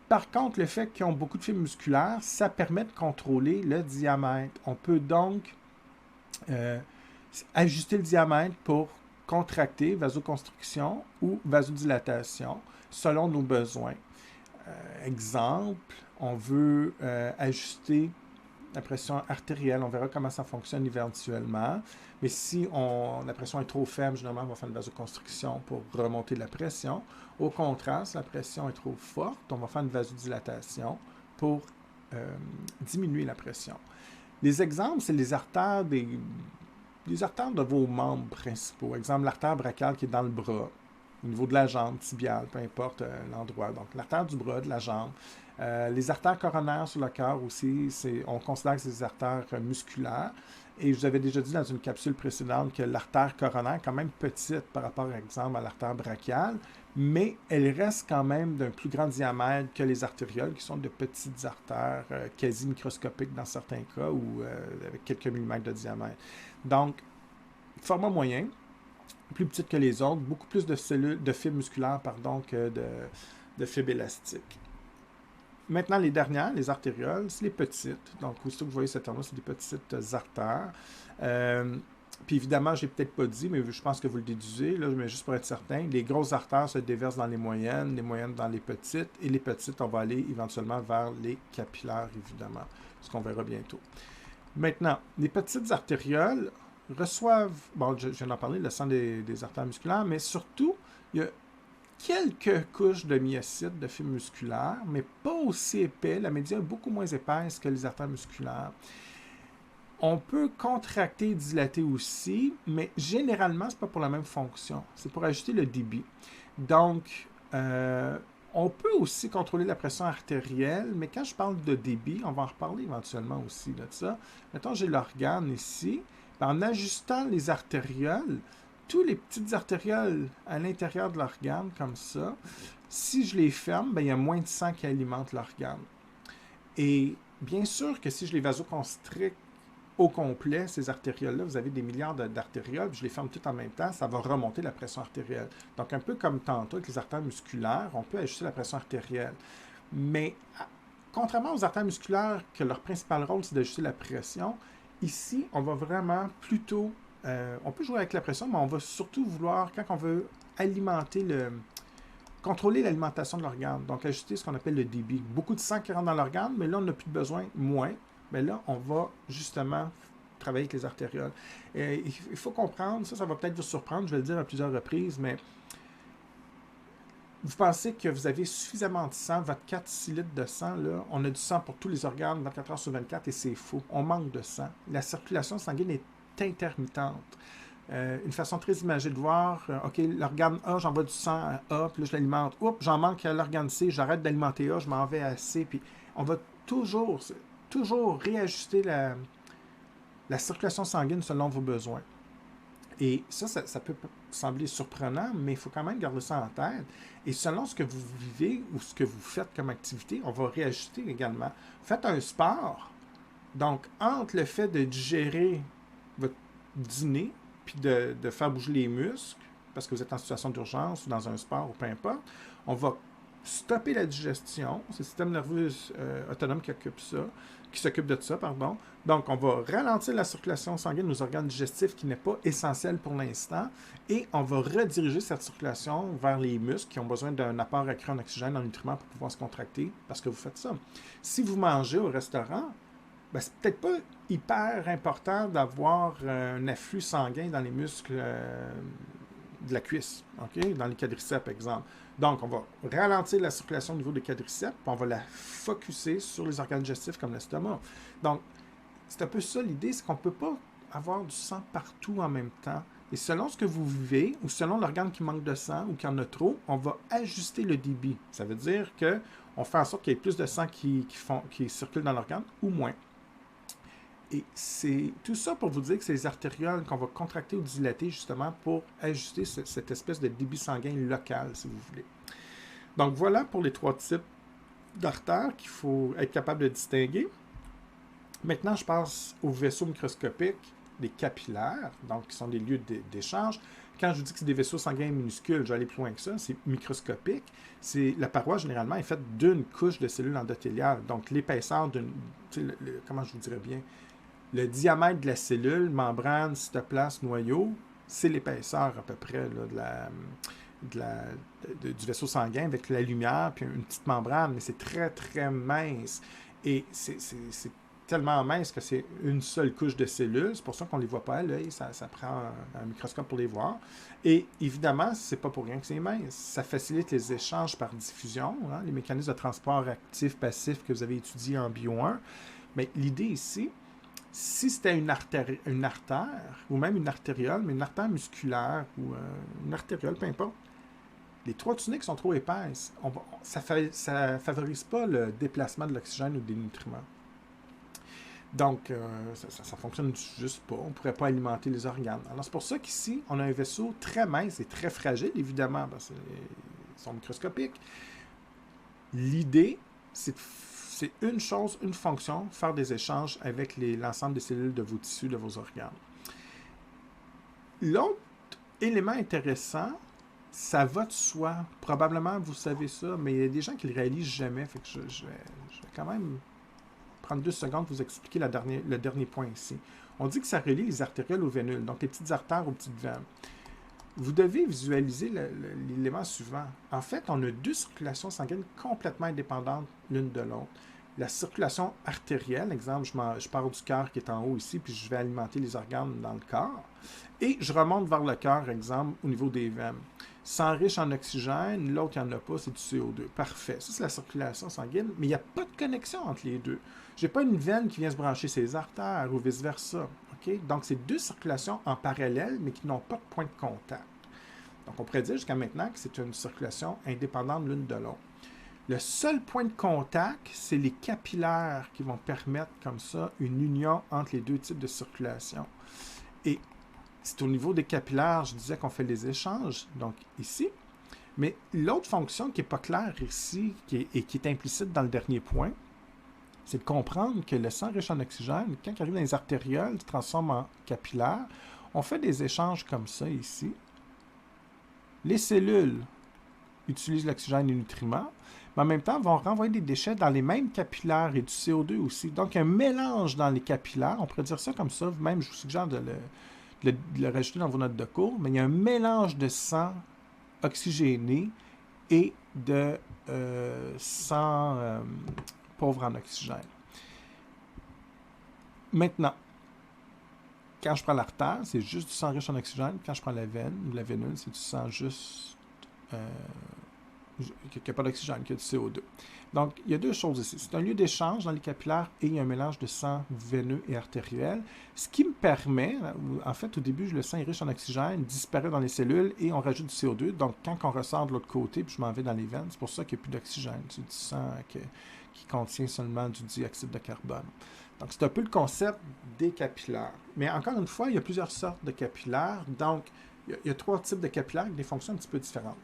Par contre, le fait qu'ils ont beaucoup de fibres musculaires, ça permet de contrôler le diamètre. On peut donc ajuster le diamètre pour contracter, vasoconstriction ou vasodilatation, selon nos besoins. Exemple, on veut ajuster la pression artérielle, on verra comment ça fonctionne éventuellement. Mais si la pression est trop faible, généralement, on va faire une vasoconstriction pour remonter la pression. Au contraire, si la pression est trop forte, on va faire une vasodilatation pour diminuer la pression. Les exemples, c'est les artères de vos membres principaux. Exemple, l'artère brachiale qui est dans le bras, au niveau de la jambe, tibiale, peu importe l'endroit. Donc, l'artère du bras, de la jambe. Les artères coronaires sur le cœur aussi, on considère que c'est des artères musculaires. Et je vous avais déjà dit dans une capsule précédente que l'artère coronaire est quand même petite par rapport, par exemple, à l'artère brachiale, mais elle reste quand même d'un plus grand diamètre que les artérioles, qui sont de petites artères quasi microscopiques dans certains cas, ou avec quelques millimètres de diamètre. Donc, format moyen, plus petite que les autres, beaucoup plus de fibres musculaires que de fibres élastiques. Maintenant, les dernières, les artérioles, c'est les petites. Donc, aussitôt que vous voyez ce terme-là, c'est des petites artères. Puis évidemment, je n'ai peut-être pas dit, mais je pense que vous le déduisez, là, mais juste pour être certain, les grosses artères se déversent dans les moyennes dans les petites, et les petites, on va aller éventuellement vers les capillaires, évidemment, ce qu'on verra bientôt. Maintenant, les petites artérioles reçoivent, bon, je viens d'en parler, le sang des artères musculaires, mais surtout, il y a quelques couches de myocytes, de fibres musculaires, mais pas aussi épais. La média est beaucoup moins épaisse que les artères musculaires. On peut contracter et dilater aussi, mais généralement, ce n'est pas pour la même fonction. C'est pour ajuster le débit. Donc, on peut aussi contrôler la pression artérielle, mais quand je parle de débit, on va en reparler éventuellement aussi de ça. Mettons, j'ai l'organe ici. En ajustant les artérioles, tous les petites artérioles à l'intérieur de l'organe, comme ça, si je les ferme, il y a moins de sang qui alimente l'organe. Et bien sûr que si je les vasoconstricte au complet, ces artérioles-là, vous avez des milliards d'artérioles, puis je les ferme toutes en même temps, ça va remonter la pression artérielle. Donc, un peu comme tantôt avec les artères musculaires, on peut ajuster la pression artérielle. Mais, contrairement aux artères musculaires, que leur principal rôle, c'est d'ajuster la pression, ici, on va vraiment plutôt... on peut jouer avec la pression, mais on va surtout vouloir, quand on veut contrôler l'alimentation de l'organe, donc ajuster ce qu'on appelle le débit. Beaucoup de sang qui rentre dans l'organe, mais là, on n'a plus besoin, moins. Mais là, on va justement travailler avec les artérioles. Et il faut comprendre, ça va peut-être vous surprendre, je vais le dire à plusieurs reprises, mais vous pensez que vous avez suffisamment de sang, votre 4-6 litres de sang, là, on a du sang pour tous les organes 24 heures sur 24 et c'est faux. On manque de sang. La circulation sanguine est intermittente. Une façon très imagée de voir, OK, l'organe A, j'envoie du sang à A, puis là, je l'alimente. Oups, j'en manque à l'organe C, j'arrête d'alimenter A, je m'en vais à C. Puis on va toujours réajuster la circulation sanguine selon vos besoins. Et ça peut sembler surprenant, mais il faut quand même garder ça en tête. Et selon ce que vous vivez ou ce que vous faites comme activité, on va réajuster également. Faites un sport. Donc, entre le fait de digérer votre dîner, puis de faire bouger les muscles, parce que vous êtes en situation d'urgence ou dans un sport ou peu importe, on va stopper la digestion. C'est le système nerveux autonome qui s'occupe de ça, pardon. Donc, on va ralentir la circulation sanguine aux organes digestifs qui n'est pas essentielle pour l'instant et on va rediriger cette circulation vers les muscles qui ont besoin d'un apport accru en oxygène, en nutriments pour pouvoir se contracter parce que vous faites ça. Si vous mangez au restaurant, c'est peut-être pas hyper important d'avoir un afflux sanguin dans les muscles de la cuisse, OK? Dans les quadriceps, par exemple. Donc, on va ralentir la circulation au niveau des quadriceps, puis on va la focusser sur les organes digestifs comme l'estomac. Donc, c'est un peu ça l'idée, c'est qu'on ne peut pas avoir du sang partout en même temps. Et selon ce que vous vivez, ou selon l'organe qui manque de sang ou qui en a trop, on va ajuster le débit. Ça veut dire qu'on fait en sorte qu'il y ait plus de sang qui circule dans l'organe ou moins. Et c'est tout ça pour vous dire que c'est les artérioles qu'on va contracter ou dilater justement pour ajuster cette espèce de débit sanguin local, si vous voulez. Donc voilà pour les 3 types d'artères qu'il faut être capable de distinguer. Maintenant, je passe aux vaisseaux microscopiques, les capillaires, donc qui sont des lieux d'échange. Quand je vous dis que c'est des vaisseaux sanguins minuscules, je vais aller plus loin que ça, c'est microscopique. La paroi, généralement, est faite d'une couche de cellules endothéliales. Donc, l'épaisseur comment je vous dirais bien, le diamètre de la cellule, membrane, cytoplasme, noyau, c'est l'épaisseur à peu près là, du vaisseau sanguin avec la lumière, puis une petite membrane, mais c'est très, très mince. Et c'est tellement mince que c'est une seule couche de cellules. C'est pour ça qu'on ne les voit pas à l'œil. Ça prend un microscope pour les voir. Et évidemment, c'est pas pour rien que c'est mince. Ça facilite les échanges par diffusion, hein, les mécanismes de transport actif-passif que vous avez étudiés en Bio 1. Mais l'idée ici, si c'était une artère ou même une artériole, mais une artère musculaire ou une artériole, peu importe, les 3 tuniques sont trop épaisses. Ça ne favorise pas le déplacement de l'oxygène ou des nutriments. Donc, ça ne fonctionne juste pas. On ne pourrait pas alimenter les organes. Alors, c'est pour ça qu'ici, on a un vaisseau très mince et très fragile, évidemment, parce qu'ils sont microscopiques. L'idée, c'est une chose, une fonction, faire des échanges avec l'ensemble des cellules de vos tissus, de vos organes. L'autre élément intéressant, ça va de soi. Probablement, vous savez ça, mais il y a des gens qui ne le réalisent jamais. Fait que je vais quand même prendre 2 secondes pour vous expliquer le dernier point ici. On dit que ça relie les artérioles aux vénules, donc les petites artères aux petites veines. Vous devez visualiser l'élément suivant. En fait, on a 2 circulations sanguines complètement indépendantes l'une de l'autre. La circulation artérielle, exemple, je pars du cœur qui est en haut ici, puis je vais alimenter les organes dans le corps. Et je remonte vers le cœur, exemple, au niveau des veines. Sang riche en oxygène, l'autre, il n'y en a pas, c'est du CO2. Parfait. Ça, c'est la circulation sanguine, mais il n'y a pas de connexion entre les deux. Je n'ai pas une veine qui vient se brancher ses artères ou vice-versa. Okay? Donc, c'est 2 circulations en parallèle, mais qui n'ont pas de point de contact. Donc, on pourrait dire jusqu'à maintenant que c'est une circulation indépendante l'une de l'autre. Le seul point de contact, c'est les capillaires qui vont permettre comme ça une union entre les 2 types de circulation. Et c'est au niveau des capillaires, je disais qu'on fait les échanges, donc ici. Mais l'autre fonction qui n'est pas claire ici et qui est implicite dans le dernier point, c'est de comprendre que le sang riche en oxygène, quand il arrive dans les artérioles, se transforme en capillaire. On fait des échanges comme ça ici. Les cellules utilisent l'oxygène et les nutriments, mais en même temps vont renvoyer des déchets dans les mêmes capillaires et du CO2 aussi. Donc, un mélange dans les capillaires, on pourrait dire ça comme ça, même je vous suggère de le rajouter dans vos notes de cours, mais il y a un mélange de sang oxygéné et de sang pauvre en oxygène. Maintenant, quand je prends l'artère, c'est juste du sang riche en oxygène. Quand je prends la veine ou la veinule, c'est du sang juste qui n'a pas d'oxygène, qui a du CO2. Donc, il y a 2 choses ici. C'est un lieu d'échange dans les capillaires et il y a un mélange de sang veineux et artériel, ce qui me permet, en fait, au début, le sang est riche en oxygène, disparaît dans les cellules et on rajoute du CO2. Donc, quand on ressort de l'autre côté, puis je m'en vais dans les veines, c'est pour ça qu'il n'y a plus d'oxygène. C'est du sang qui contient seulement du dioxyde de carbone. Donc, c'est un peu le concept des capillaires. Mais encore une fois, il y a plusieurs sortes de capillaires. Donc, il y a 3 types de capillaires avec des fonctions un petit peu différentes.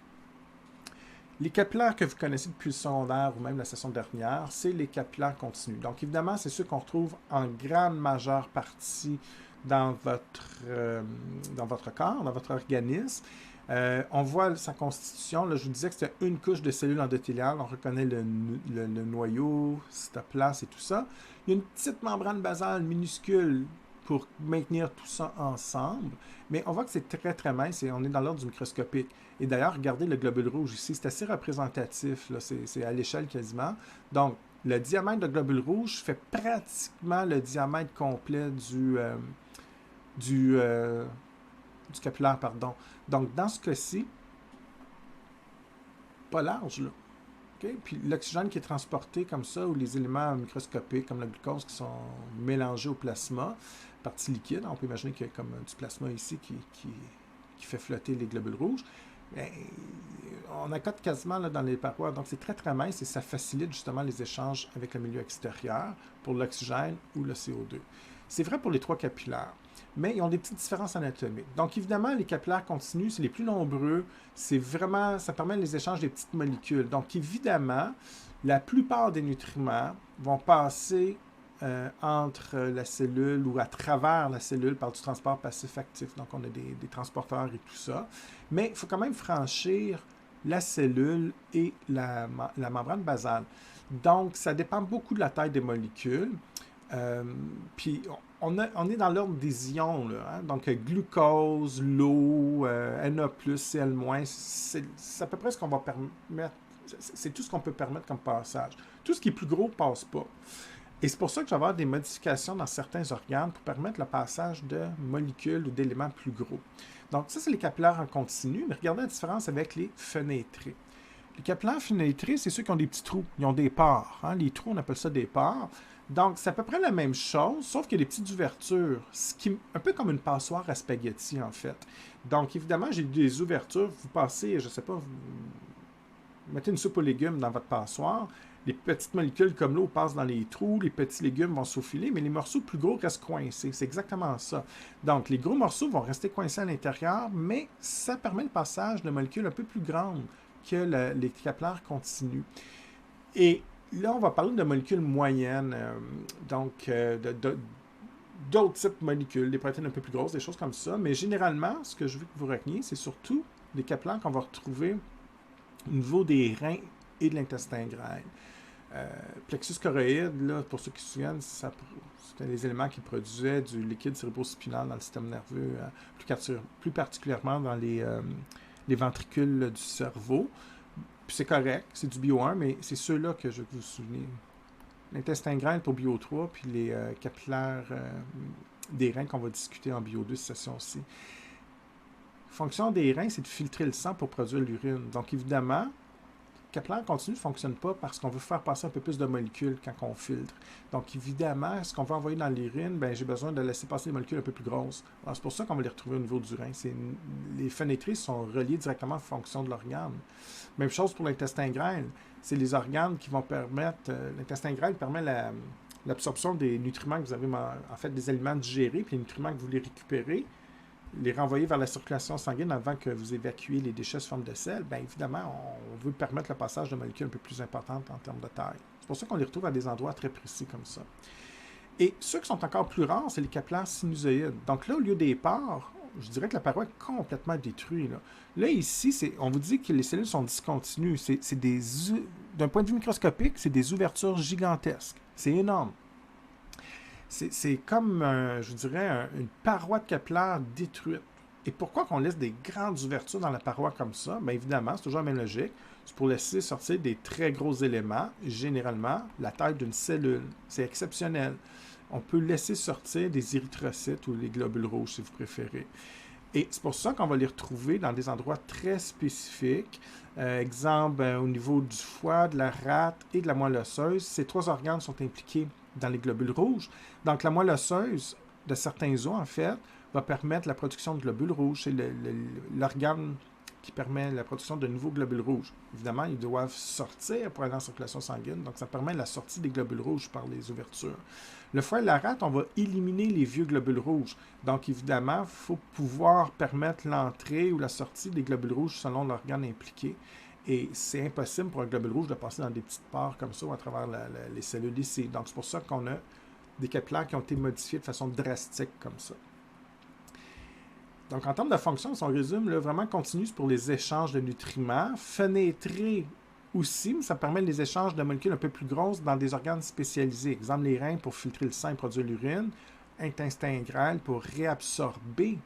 Les capillaires que vous connaissez depuis le secondaire ou même la session dernière, c'est les capillaires continus. Donc, évidemment, c'est ceux qu'on retrouve en grande majeure partie dans votre corps, dans votre organisme. On voit sa constitution. Là, je vous disais que c'était une couche de cellules endothéliales. On reconnaît le noyau, cytoplasme et tout ça. Il y a une petite membrane basale minuscule pour maintenir tout ça ensemble. Mais on voit que c'est très, très mince et on est dans l'ordre du microscopique. Et d'ailleurs, regardez le globule rouge ici, c'est assez représentatif, là, c'est à l'échelle quasiment. Donc, le diamètre de globule rouge fait pratiquement le diamètre complet du capillaire, pardon. Donc, dans ce cas-ci, pas large, là. Okay? Puis l'oxygène qui est transporté comme ça, ou les éléments microscopiques comme le glucose qui sont mélangés au plasma, partie liquide. On peut imaginer qu'il y a comme du plasma ici qui fait flotter les globules rouges. Bien, on accote quasiment là, dans les parois, donc c'est très très mince et ça facilite justement les échanges avec le milieu extérieur pour l'oxygène ou le CO2. C'est vrai pour les 3 capillaires, mais ils ont des petites différences anatomiques. Donc évidemment, les capillaires continus, c'est les plus nombreux, c'est vraiment, ça permet les échanges des petites molécules. Donc évidemment, la plupart des nutriments vont passer entre la cellule ou à travers la cellule par du transport passif-actif. Donc, on a des transporteurs et tout ça. Mais il faut quand même franchir la cellule et la membrane basale. Donc, ça dépend beaucoup de la taille des molécules. Puis, on est dans l'ordre des ions. Là, hein? Donc, glucose, l'eau, Na+, Cl-, c'est à peu près ce qu'on va permettre. C'est tout ce qu'on peut permettre comme passage. Tout ce qui est plus gros ne passe pas. Et c'est pour ça que je vais avoir des modifications dans certains organes pour permettre le passage de molécules ou d'éléments plus gros. Donc ça, c'est les capillaires en continu, mais regardez la différence avec les fenêtrés. Les capillaires fenêtrés, c'est ceux qui ont des petits trous, ils ont des pores. Hein? Les trous, on appelle ça des pores. Donc c'est à peu près la même chose, sauf qu'il y a des petites ouvertures, ce qui est un peu comme une passoire à spaghetti en fait. Donc évidemment, j'ai des ouvertures, vous passez, je ne sais pas, vous mettez une soupe aux légumes dans votre passoire, les petites molécules comme l'eau passent dans les trous, les petits légumes vont s'aufiler, mais les morceaux plus gros restent coincés. C'est exactement ça. Donc, les gros morceaux vont rester coincés à l'intérieur, mais ça permet le passage de molécules un peu plus grandes que les capillaires continus. Et là, on va parler de molécules moyennes, donc d'autres types de molécules, des protéines un peu plus grosses, des choses comme ça. Mais généralement, ce que je veux que vous reteniez, c'est surtout les capillaires qu'on va retrouver au niveau des reins et de l'intestin grêle. Plexus choroïde, là, pour ceux qui se souviennent, c'était les éléments qui produisaient du liquide cérébrospinal dans le système nerveux, plus particulièrement dans les ventricules du cerveau. Puis c'est correct, c'est du bio 1, mais c'est ceux-là que je veux que vous vous souveniez. L'intestin grêle pour bio 3, puis les capillaires des reins qu'on va discuter en bio 2 cette session-ci. La fonction des reins, c'est de filtrer le sang pour produire l'urine. Donc évidemment, le capillaire continu ne fonctionne pas parce qu'on veut faire passer un peu plus de molécules quand on filtre. Donc, évidemment, ce qu'on va envoyer dans l'urine, ben, j'ai besoin de laisser passer des molécules un peu plus grosses. Alors, c'est pour ça qu'on va les retrouver au niveau du rein. Les fenêtrés sont reliés directement en fonction de l'organe. Même chose pour l'intestin grêle. C'est les organes qui vont permettre... l'intestin grêle permet l'absorption des nutriments que vous avez, en fait, des aliments digérés, puis les nutriments que vous voulez récupérer, les renvoyer vers la circulation sanguine avant que vous évacuez les déchets sous forme de sel, bien évidemment, on veut permettre le passage de molécules un peu plus importantes en termes de taille. C'est pour ça qu'on les retrouve à des endroits très précis comme ça. Et ceux qui sont encore plus rares, c'est les capillaires sinusoïdes. Donc là, au lieu des pores, je dirais que la paroi est complètement détruite. Là ici, on vous dit que les cellules sont discontinues. D'un point de vue microscopique, c'est des ouvertures gigantesques. C'est énorme. C'est comme, je dirais, une paroi de capillaire détruite. Et pourquoi qu'on laisse des grandes ouvertures dans la paroi comme ça? Bien évidemment, c'est toujours la même logique. C'est pour laisser sortir des très gros éléments, généralement la taille d'une cellule. C'est exceptionnel. On peut laisser sortir des érythrocytes ou les globules rouges, si vous préférez. Et c'est pour ça qu'on va les retrouver dans des endroits très spécifiques. Exemple, au niveau du foie, de la rate et de la moelle osseuse. Ces 3 organes sont impliqués dans les globules rouges. Donc, la moelle osseuse de certains os, en fait, va permettre la production de globules rouges. C'est l'organe qui permet la production de nouveaux globules rouges. Évidemment, ils doivent sortir pour aller en circulation sanguine, donc ça permet la sortie des globules rouges par les ouvertures. Le foie et la rate, on va éliminer les vieux globules rouges. Donc, évidemment, il faut pouvoir permettre l'entrée ou la sortie des globules rouges selon l'organe impliqué. Et c'est impossible pour un globule rouge de passer dans des petites pores comme ça ou à travers les cellules ici. Donc, c'est pour ça qu'on a des capillaires qui ont été modifiés de façon drastique comme ça. Donc, en termes de fonction, si on résume, là, vraiment continu, c'est pour les échanges de nutriments. Fenêtré aussi, mais ça permet les échanges de molécules un peu plus grosses dans des organes spécialisés. Exemple, les reins pour filtrer le sang et produire l'urine. Intestin grêle pour réabsorber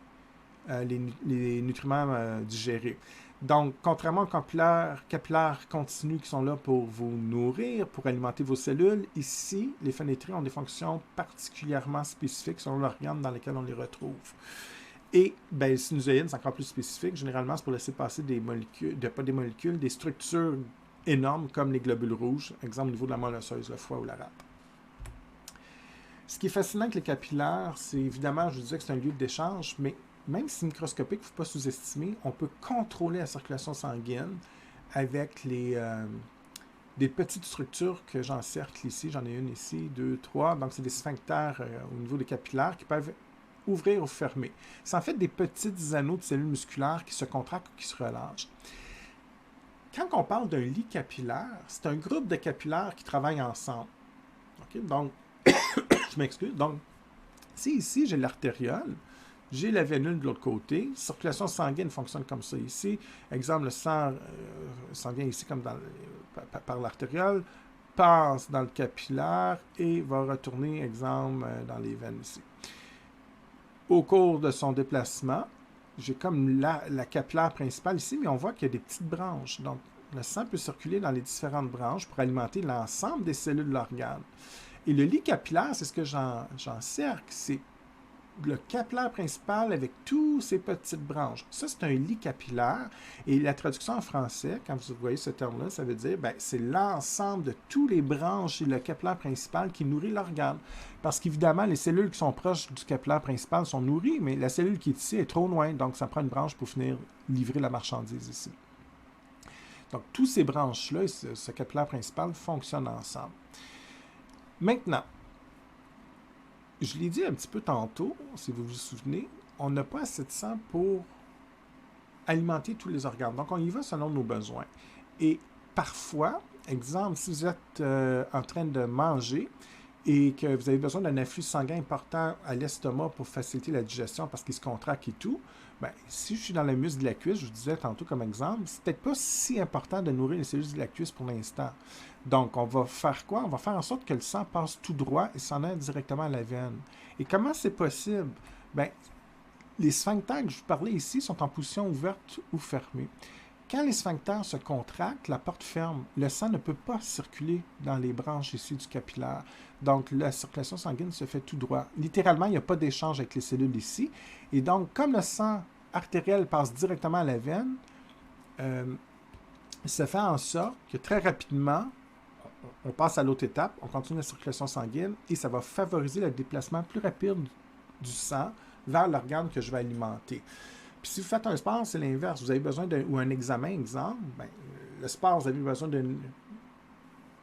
les nutriments digérés. Donc, contrairement aux capillaires continus qui sont là pour vous nourrir, pour alimenter vos cellules, ici, les fenêtrés ont des fonctions particulièrement spécifiques selon l'organe dans lequel on les retrouve. Et ben, les sinusoïdes, c'est encore plus spécifique. Généralement, c'est pour laisser passer des molécules, des structures énormes comme les globules rouges, exemple au niveau de la moelle osseuse, le foie ou la rate. Ce qui est fascinant avec les capillaires, c'est évidemment, je vous disais que c'est un lieu d'échange, mais même si microscopique, il ne faut pas sous-estimer, on peut contrôler la circulation sanguine avec des petites structures que j'encercle ici. J'en ai une ici, deux, trois. Donc, c'est des sphincters au niveau des capillaires qui peuvent ouvrir ou fermer. C'est en fait des petits anneaux de cellules musculaires qui se contractent ou qui se relâchent. Quand on parle d'un lit capillaire, c'est un groupe de capillaires qui travaillent ensemble. Okay? Donc, je m'excuse. Donc, si ici, j'ai l'artériole, j'ai la vénule de l'autre côté, circulation sanguine fonctionne comme ça ici. Exemple, le sang s'en vient ici comme par l'artériole, passe dans le capillaire et va retourner, exemple, dans les veines ici. Au cours de son déplacement, j'ai comme la capillaire principale ici, mais on voit qu'il y a des petites branches. Donc, le sang peut circuler dans les différentes branches pour alimenter l'ensemble des cellules de l'organe. Et le lit capillaire, c'est ce que j'encercle, c'est le capillaire principal avec toutes ces petites branches. Ça, c'est un lit capillaire. Et la traduction en français, quand vous voyez ce terme-là, ça veut dire c'est l'ensemble de toutes les branches et le capillaire principal qui nourrit l'organe. Parce qu'évidemment, les cellules qui sont proches du capillaire principal sont nourries, mais la cellule qui est ici est trop loin, donc ça prend une branche pour finir livrer la marchandise ici. Donc, toutes ces branches-là et ce capillaire principal fonctionnent ensemble. Maintenant, je l'ai dit un petit peu tantôt, si vous vous souvenez, on n'a pas assez de sang pour alimenter tous les organes. Donc, on y va selon nos besoins. Et parfois, exemple, si vous êtes en train de manger et que vous avez besoin d'un afflux sanguin important à l'estomac pour faciliter la digestion parce qu'il se contracte et tout, si je suis dans le muscle de la cuisse, je vous disais tantôt comme exemple, c'est peut-être pas si important de nourrir les cellules de la cuisse pour l'instant. Donc, on va faire quoi? On va faire en sorte que le sang passe tout droit et s'en aille directement à la veine. Et comment c'est possible? Les sphincters que je vous parlais ici sont en position ouverte ou fermée. Quand les sphincters se contractent, la porte ferme. Le sang ne peut pas circuler dans les branches ici du capillaire. Donc, la circulation sanguine se fait tout droit. Littéralement, il n'y a pas d'échange avec les cellules ici. Et donc, comme le sang artériel passe directement à la veine, ça fait en sorte que très rapidement, on passe à l'autre étape, on continue la circulation sanguine et ça va favoriser le déplacement plus rapide du sang vers l'organe que je vais alimenter. Puis si vous faites un sport, c'est l'inverse. Vous avez besoin un examen, exemple. Le sport, vous avez besoin d'une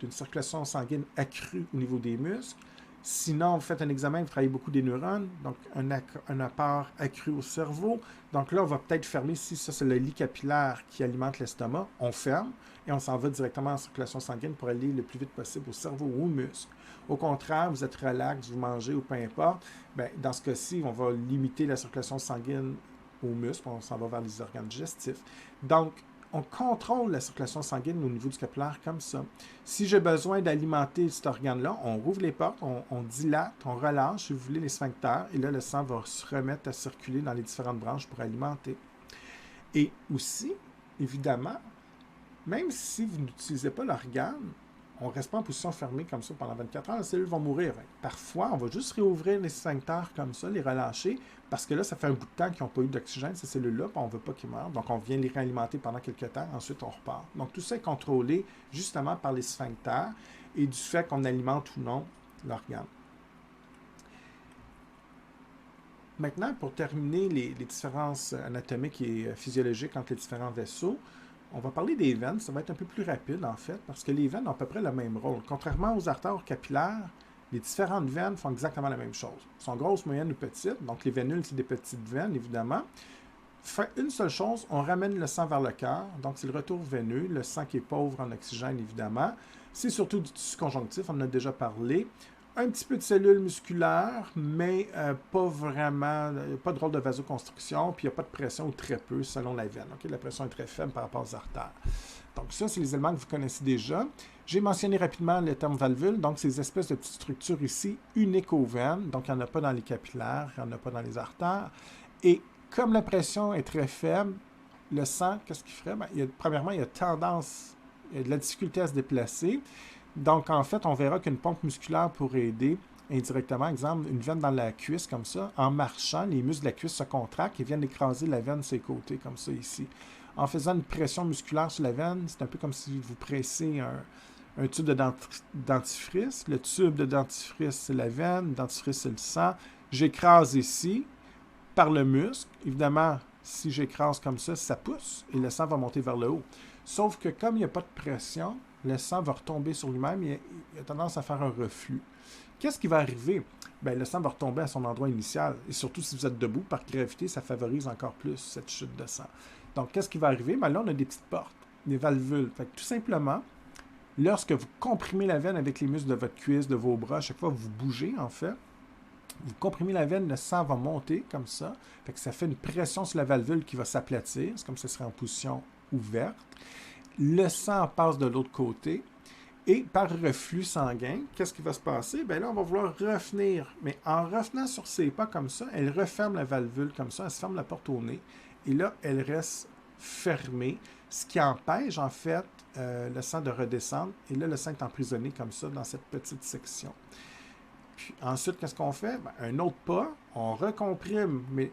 circulation sanguine accrue au niveau des muscles. Sinon, vous faites un examen, vous travaillez beaucoup des neurones, donc un apport accru au cerveau. Donc là, on va peut-être fermer, si ça c'est le lit capillaire qui alimente l'estomac, on ferme et on s'en va directement en circulation sanguine pour aller le plus vite possible au cerveau ou aux muscles. Au contraire, vous êtes relax, vous mangez ou peu importe, dans ce cas-ci, on va limiter la circulation sanguine aux muscles, on s'en va vers les organes digestifs. Donc, on contrôle la circulation sanguine au niveau du capillaire comme ça. Si j'ai besoin d'alimenter cet organe-là, on rouvre les portes, on dilate, on relâche, si vous voulez, les sphincters, et là, le sang va se remettre à circuler dans les différentes branches pour alimenter. Et aussi, évidemment, même si vous n'utilisez pas l'organe, on ne reste pas en position fermée comme ça pendant 24 heures, les cellules vont mourir. Parfois, on va juste réouvrir les sphincters comme ça, les relâcher, parce que là, ça fait un bout de temps qu'ils n'ont pas eu d'oxygène, ces cellules-là, puis on ne veut pas qu'ils meurent. Donc, on vient les réalimenter pendant quelques temps, ensuite on repart. Donc, tout ça est contrôlé justement par les sphincters et du fait qu'on alimente ou non l'organe. Maintenant, pour terminer les différences anatomiques et physiologiques entre les différents vaisseaux, on va parler des veines. Ça va être un peu plus rapide, en fait, parce que les veines ont à peu près le même rôle. Contrairement aux artères capillaires, les différentes veines font exactement la même chose. Elles sont grosses, moyennes ou petites. Donc, les vénules, c'est des petites veines, évidemment. Fait une seule chose, on ramène le sang vers le cœur. Donc, c'est le retour veineux, le sang qui est pauvre en oxygène, évidemment. C'est surtout du tissu conjonctif, on en a déjà parlé. Un petit peu de cellules musculaires, mais pas vraiment, pas de rôle de vasoconstriction, puis il n'y a pas de pression ou très peu selon la veine. Okay? La pression est très faible par rapport aux artères. Donc ça, c'est les éléments que vous connaissez déjà. J'ai mentionné rapidement le terme valvule, donc ces espèces de petites structures ici uniques aux veines, donc il n'y en a pas dans les capillaires, il n'y en a pas dans les artères. Et comme la pression est très faible, le sang, qu'est-ce qu'il ferait? Premièrement, il y a de la difficulté à se déplacer. Donc, en fait, on verra qu'une pompe musculaire pourrait aider indirectement. Exemple, une veine dans la cuisse, comme ça. En marchant, les muscles de la cuisse se contractent et viennent écraser la veine de ses côtés, comme ça ici. En faisant une pression musculaire sur la veine, c'est un peu comme si vous pressez un tube de dentifrice. Le tube de dentifrice, c'est la veine. Le dentifrice, c'est le sang. J'écrase ici par le muscle. Évidemment, si j'écrase comme ça pousse et le sang va monter vers le haut. Sauf que comme il n'y a pas de pression, le sang va retomber sur lui-même et il a tendance à faire un reflux. Qu'est-ce qui va arriver? Bien, le sang va retomber à son endroit initial. Et surtout, si vous êtes debout, par gravité, ça favorise encore plus cette chute de sang. Donc, qu'est-ce qui va arriver? Bien, là, on a des petites portes, des valvules. Fait que, tout simplement, lorsque vous comprimez la veine avec les muscles de votre cuisse, de vos bras, à chaque fois que vous bougez, en fait, vous comprimez la veine, le sang va monter comme ça. Fait que ça fait une pression sur la valvule qui va s'aplatir. C'est comme si ce serait en position ouverte. Le sang passe de l'autre côté. Et par reflux sanguin, qu'est-ce qui va se passer? Bien là, on va vouloir revenir. Mais en revenant sur ses pas comme ça, elle referme la valvule comme ça, elle se ferme la porte au nez. Et là, elle reste fermée, ce qui empêche en fait le sang de redescendre. Et là, le sang est emprisonné comme ça dans cette petite section. Puis ensuite, qu'est-ce qu'on fait? Bien, un autre pas, on recomprime, mais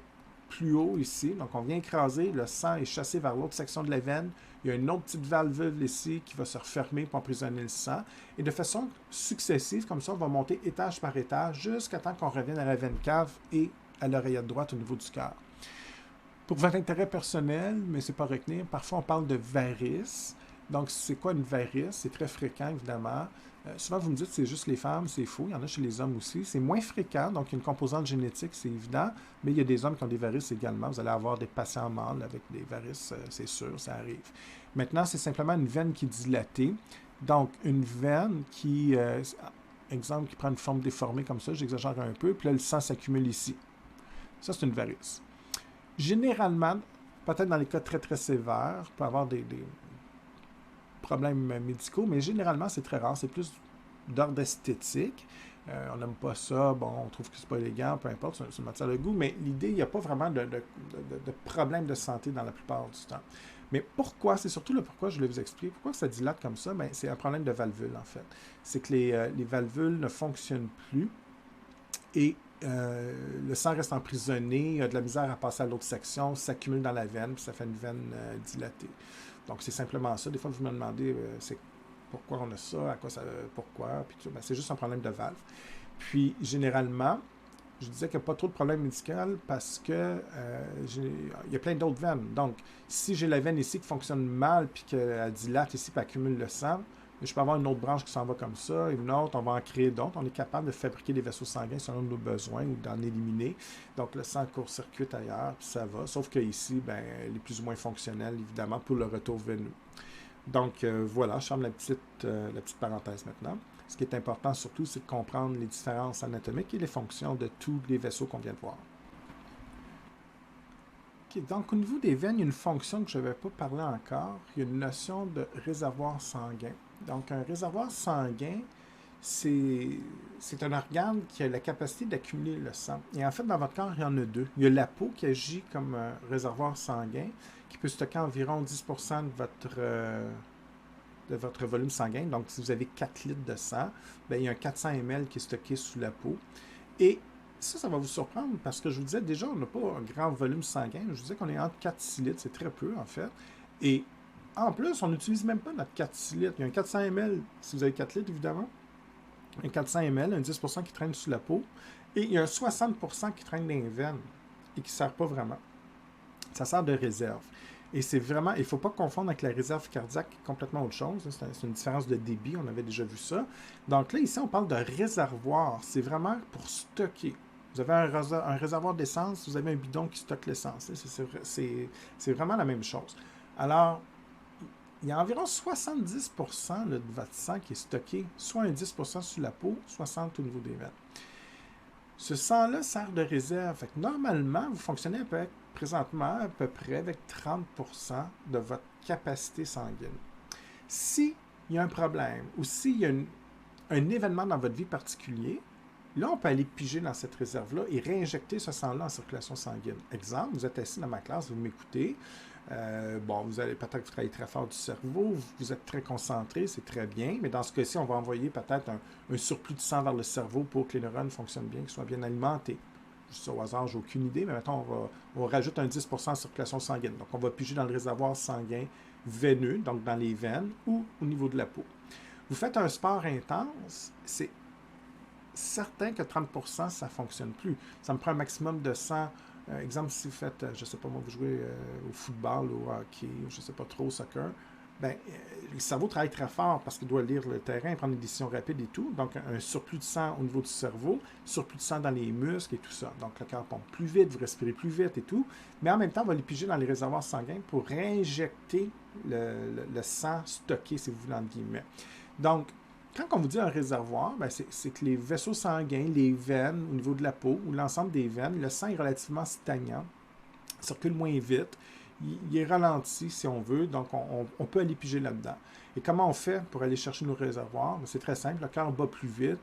plus haut ici. Donc, on vient écraser, le sang est chassé vers l'autre section de la veine. Il y a une autre petite valvule ici qui va se refermer pour emprisonner le sang. Et de façon successive, comme ça, on va monter étage par étage jusqu'à temps qu'on revienne à la veine cave et à l'oreillette droite au niveau du cœur. Pour votre intérêt personnel, mais c'est pas retenir, parfois on parle de varices. Donc, c'est quoi une varice? C'est très fréquent, évidemment. Souvent, vous me dites que c'est juste les femmes, c'est faux. Il y en a chez les hommes aussi. C'est moins fréquent, donc il y a une composante génétique, c'est évident. Mais il y a des hommes qui ont des varices également. Vous allez avoir des patients mâles avec des varices, c'est sûr, ça arrive. Maintenant, c'est simplement une veine qui est dilatée. Donc, une veine qui, exemple, qui prend une forme déformée comme ça, j'exagère un peu, puis là, le sang s'accumule ici. Ça, c'est une varice. Généralement, peut-être dans les cas très, très sévères, il peut y avoir des problèmes médicaux, mais généralement, c'est très rare. C'est plus d'ordre esthétique. On n'aime pas ça, bon, on trouve que c'est pas élégant, peu importe, c'est une matière de goût, mais l'idée, il n'y a pas vraiment de problème de santé dans la plupart du temps. Mais pourquoi, c'est surtout le pourquoi, je voulais vous expliquer, pourquoi ça dilate comme ça, bien, c'est un problème de valvule, en fait. C'est que les valvules ne fonctionnent plus et le sang reste emprisonné, il y a de la misère à passer à l'autre section, s'accumule dans la veine, puis ça fait une veine dilatée. Donc, c'est simplement ça. Des fois, vous me demandez c'est pourquoi on a ça, à quoi ça, pourquoi, puis tout. Ben, c'est juste un problème de valve. Puis, généralement, je disais qu'il n'y a pas trop de problème médical parce que il y a plein d'autres veines. Donc, si j'ai la veine ici qui fonctionne mal, puis qu'elle dilate ici, puis accumule le sang, je peux avoir une autre branche qui s'en va comme ça, une autre, on va en créer d'autres. On est capable de fabriquer des vaisseaux sanguins selon nos besoins ou d'en éliminer. Donc, le sang court-circuite ailleurs, puis ça va. Sauf qu'ici, ben, elle est plus ou moins fonctionnelle, évidemment, pour le retour veineux. Donc, voilà, je ferme la petite parenthèse maintenant. Ce qui est important surtout, c'est de comprendre les différences anatomiques et les fonctions de tous les vaisseaux qu'on vient de voir. Okay, donc, au niveau des veines, il y a une fonction que je n'avais pas parlé encore. Il y a une notion de réservoir sanguin. Donc, un réservoir sanguin, c'est un organe qui a la capacité d'accumuler le sang. Et en fait, dans votre corps, il y en a deux. Il y a la peau qui agit comme un réservoir sanguin, qui peut stocker environ 10% de votre volume sanguin. Donc, si vous avez 4 litres de sang, bien, il y a un 400 ml qui est stocké sous la peau. Et ça va vous surprendre parce que je vous disais déjà, on n'a pas un grand volume sanguin. Je vous disais qu'on est entre 4 et 6 litres, c'est très peu en fait. Et en plus, on n'utilise même pas notre 4-6 litres. Il y a un 400 ml si vous avez 4 litres, évidemment. Un 400 ml, un 10% qui traîne sous la peau. Et il y a un 60% qui traîne dans les veines et qui ne sert pas vraiment. Ça sert de réserve. Et c'est vraiment, il ne faut pas confondre avec la réserve cardiaque, qui est complètement autre chose. C'est une différence de débit, on avait déjà vu ça. Donc là, ici, on parle de réservoir. C'est vraiment pour stocker. Vous avez un réservoir d'essence, vous avez un bidon qui stocke l'essence. C'est vraiment la même chose. Alors, il y a environ 70% de votre sang qui est stocké, soit un 10% sous la peau, 60% au niveau des veines. Ce sang-là sert de réserve. Fait que normalement, vous fonctionnez présentement à peu près avec 30% de votre capacité sanguine. S'il y a un problème ou s'il y a un événement dans votre vie particulier, là, on peut aller piger dans cette réserve-là et réinjecter ce sang-là en circulation sanguine. Exemple, vous êtes assis dans ma classe, vous m'écoutez. Vous allez peut-être que vous travaillez très fort du cerveau, vous êtes très concentré, c'est très bien, mais dans ce cas-ci, on va envoyer peut-être un surplus de sang vers le cerveau pour que les neurones fonctionnent bien, qu'ils soient bien alimentés. Juste au hasard, j'ai aucune idée, mais maintenant, on rajoute un 10% en circulation sanguine. Donc, on va piger dans le réservoir sanguin veineux, donc dans les veines ou au niveau de la peau. Vous faites un sport intense, c'est certain que 30%, ça ne fonctionne plus. Ça me prend un maximum de 100. Exemple, si vous faites, je ne sais pas moi, vous jouez au football, au hockey, je ne sais pas trop, au soccer, ben, le cerveau travaille très fort parce qu'il doit lire le terrain, prendre des décisions rapides et tout. Donc, un surplus de sang au niveau du cerveau, surplus de sang dans les muscles et tout ça. Donc, le cœur pompe plus vite, vous respirez plus vite et tout. Mais en même temps, on va les piger dans les réservoirs sanguins pour réinjecter le sang stocké, si vous voulez, entre guillemets. Donc, quand on vous dit un réservoir, ben c'est que les vaisseaux sanguins, les veines au niveau de la peau ou l'ensemble des veines, le sang est relativement stagnant, circule moins vite, il est ralenti si on veut, donc on peut aller piger là-dedans. Et comment on fait pour aller chercher nos réservoirs? C'est très simple, le cœur bat plus vite.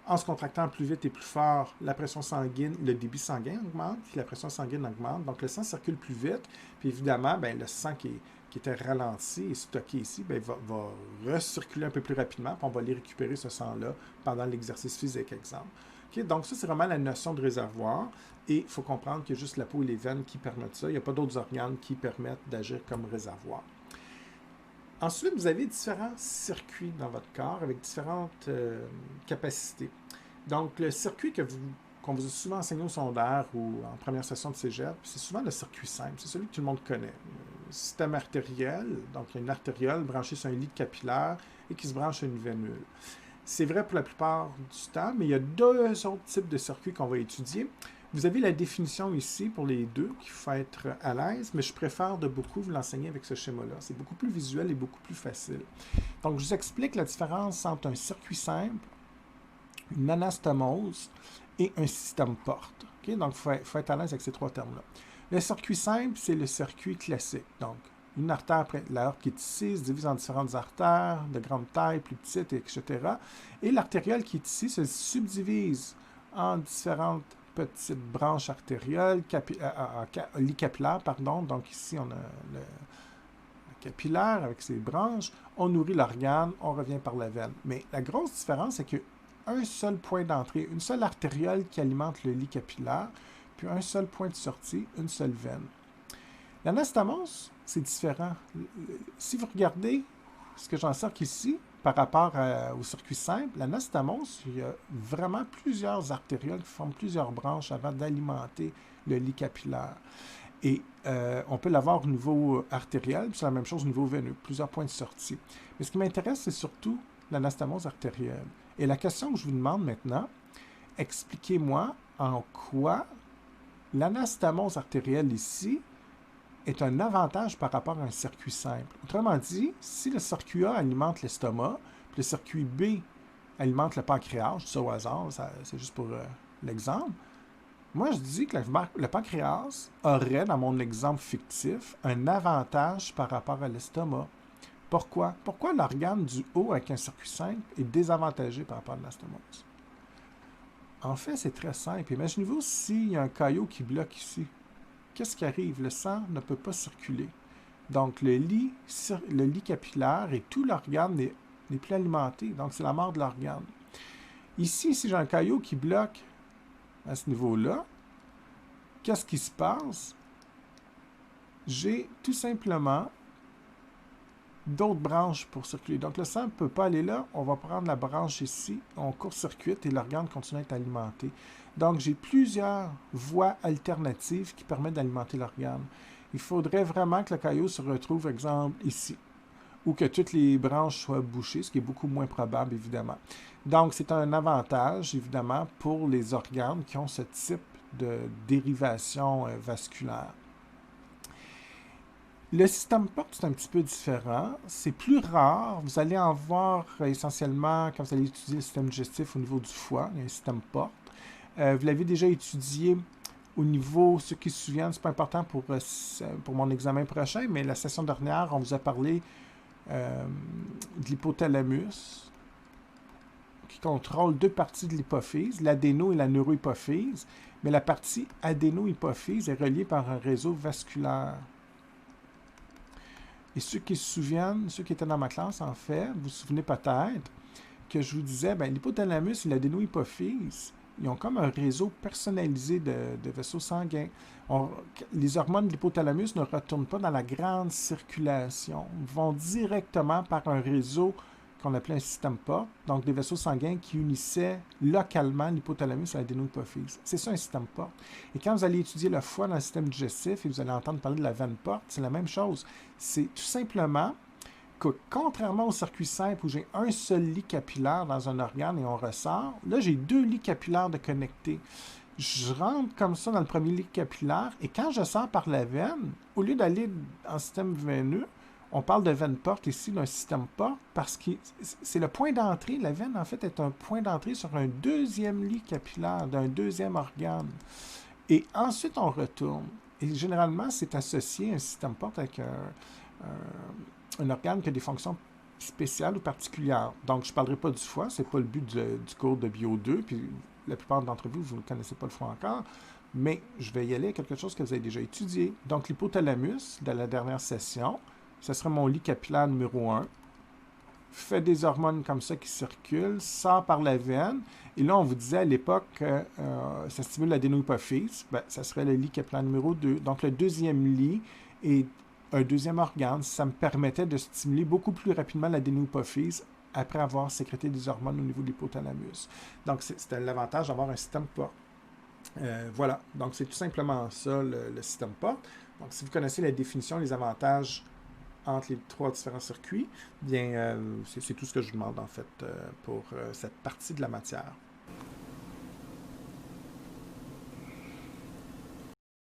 En se contractant plus vite et plus fort, la pression sanguine, le débit sanguin augmente, puis la pression sanguine augmente, donc le sang circule plus vite, puis évidemment, ben, le sang qui était ralenti et stocké ici, ben, va recirculer un peu plus rapidement, puis on va aller récupérer ce sang-là pendant l'exercice physique, exemple. Okay? Donc ça, c'est vraiment la notion de réservoir, et il faut comprendre qu'il y a juste la peau et les veines qui permettent ça, il n'y a pas d'autres organes qui permettent d'agir comme réservoir. Ensuite, vous avez différents circuits dans votre corps avec différentes capacités. Donc, le circuit qu'on vous a souvent enseigné au secondaire ou en première session de cégep, c'est souvent le circuit simple. C'est celui que tout le monde connaît. Le système artériel, donc il y a une artériole branchée sur un lit capillaire et qui se branche à une veinule. C'est vrai pour la plupart du temps, mais il y a deux autres types de circuits qu'on va étudier. Vous avez la définition ici pour les deux, qu'il faut être à l'aise, mais je préfère de beaucoup vous l'enseigner avec ce schéma-là. C'est beaucoup plus visuel et beaucoup plus facile. Donc, je vous explique la différence entre un circuit simple, une anastomose et un système porte. Okay? Donc, il faut être à l'aise avec ces trois termes-là. Le circuit simple, c'est le circuit classique. Donc, une artère, l'aorte qui est ici, se divise en différentes artères, de grande taille, plus petites, etc. Et l'artériole qui est ici se subdivise en différentes petites branches artérielles, lit capillaire, pardon. Donc ici, on a le capillaire avec ses branches. On nourrit l'organe, on revient par la veine. Mais la grosse différence, c'est qu'il y a un seul point d'entrée, une seule artériole qui alimente le lit capillaire, puis un seul point de sortie, une seule veine. L'anastomose, c'est différent. Si vous regardez ce que j'enseigne ici, par rapport au circuit simple, l'anastomose, il y a vraiment plusieurs artérioles qui forment plusieurs branches avant d'alimenter le lit capillaire. Et on peut l'avoir au niveau artériel, puis c'est la même chose au niveau veineux, plusieurs points de sortie. Mais ce qui m'intéresse, c'est surtout l'anastomose artérielle. Et la question que je vous demande maintenant, expliquez-moi en quoi l'anastomose artérielle ici est un avantage par rapport à un circuit simple. Autrement dit, si le circuit A alimente l'estomac, puis le circuit B alimente le pancréas, je dis ça au hasard, c'est juste pour l'exemple, moi je dis que le pancréas aurait, dans mon exemple fictif, un avantage par rapport à l'estomac. Pourquoi? Pourquoi l'organe du haut avec un circuit simple est désavantagé par rapport à l'anastomose? En fait, c'est très simple. Imaginez-vous s'il y a un caillot qui bloque ici. Qu'est-ce qui arrive? Le sang ne peut pas circuler. Donc, le lit capillaire et tout l'organe n'est plus alimenté. Donc, c'est la mort de l'organe. Ici, si j'ai un caillot qui bloque à ce niveau-là, qu'est-ce qui se passe? J'ai tout simplement d'autres branches pour circuler. Donc, le sang ne peut pas aller là. On va prendre la branche ici, on court-circuite et l'organe continue à être alimenté. Donc, j'ai plusieurs voies alternatives qui permettent d'alimenter l'organe. Il faudrait vraiment que le caillot se retrouve, exemple, ici, ou que toutes les branches soient bouchées, ce qui est beaucoup moins probable, évidemment. Donc, c'est un avantage, évidemment, pour les organes qui ont ce type de dérivation vasculaire. Le système porte, c'est un petit peu différent. C'est plus rare. Vous allez en voir essentiellement quand vous allez étudier le système digestif au niveau du foie. Il y a un système porte. Vous l'avez déjà étudié au niveau, ceux qui se souviennent, c'est pas important pour mon examen prochain, mais la session dernière, on vous a parlé de l'hypothalamus qui contrôle deux parties de l'hypophyse, l'adéno et la neurohypophyse, mais la partie adéno-hypophyse est reliée par un réseau vasculaire. Et ceux qui se souviennent, ceux qui étaient dans ma classe, en fait, vous vous souvenez peut-être que je vous disais, l'hypothalamus et l'adéno-hypophyse, ils ont comme un réseau personnalisé de vaisseaux sanguins. Les hormones de l'hypothalamus ne retournent pas dans la grande circulation. Ils vont directement par un réseau qu'on appelait un système porte, donc des vaisseaux sanguins qui unissaient localement l'hypothalamus à l'adénohypophyse. C'est ça un système porte. Et quand vous allez étudier le foie dans le système digestif et vous allez entendre parler de la veine porte, c'est la même chose. C'est tout simplement que, contrairement au circuit simple où j'ai un seul lit capillaire dans un organe et on ressort, là j'ai deux lits capillaires de connectés. Je rentre comme ça dans le premier lit capillaire et quand je sors par la veine, au lieu d'aller en système veineux, on parle de veine porte ici, d'un système porte, parce que c'est le point d'entrée. La veine, en fait, est un point d'entrée sur un deuxième lit capillaire d'un deuxième organe. Et ensuite, on retourne. Et généralement, c'est associé à un système porte avec un organe qui a des fonctions spéciales ou particulières. Donc, je ne parlerai pas du foie, ce n'est pas le but du cours de Bio 2, puis la plupart d'entre vous, vous ne connaissez pas le foie encore, mais je vais y aller à quelque chose que vous avez déjà étudié. Donc, l'hypothalamus, de la dernière session, ce serait mon lit capillaire numéro 1, fait des hormones comme ça qui circulent, sort par la veine, et là, on vous disait à l'époque que ça stimule l'adénohypophyse, ben, ça serait le lit capillaire numéro 2. Donc, le deuxième lit est un deuxième organe, ça me permettait de stimuler beaucoup plus rapidement l'adénohypophyse après avoir sécrété des hormones au niveau de l'hypothalamus. Donc, c'était l'avantage d'avoir un système porte. Voilà, donc c'est tout simplement ça, le système porte. Donc, si vous connaissez la définition, les avantages entre les trois différents circuits, bien, c'est tout ce que je vous demande, en fait, pour cette partie de la matière.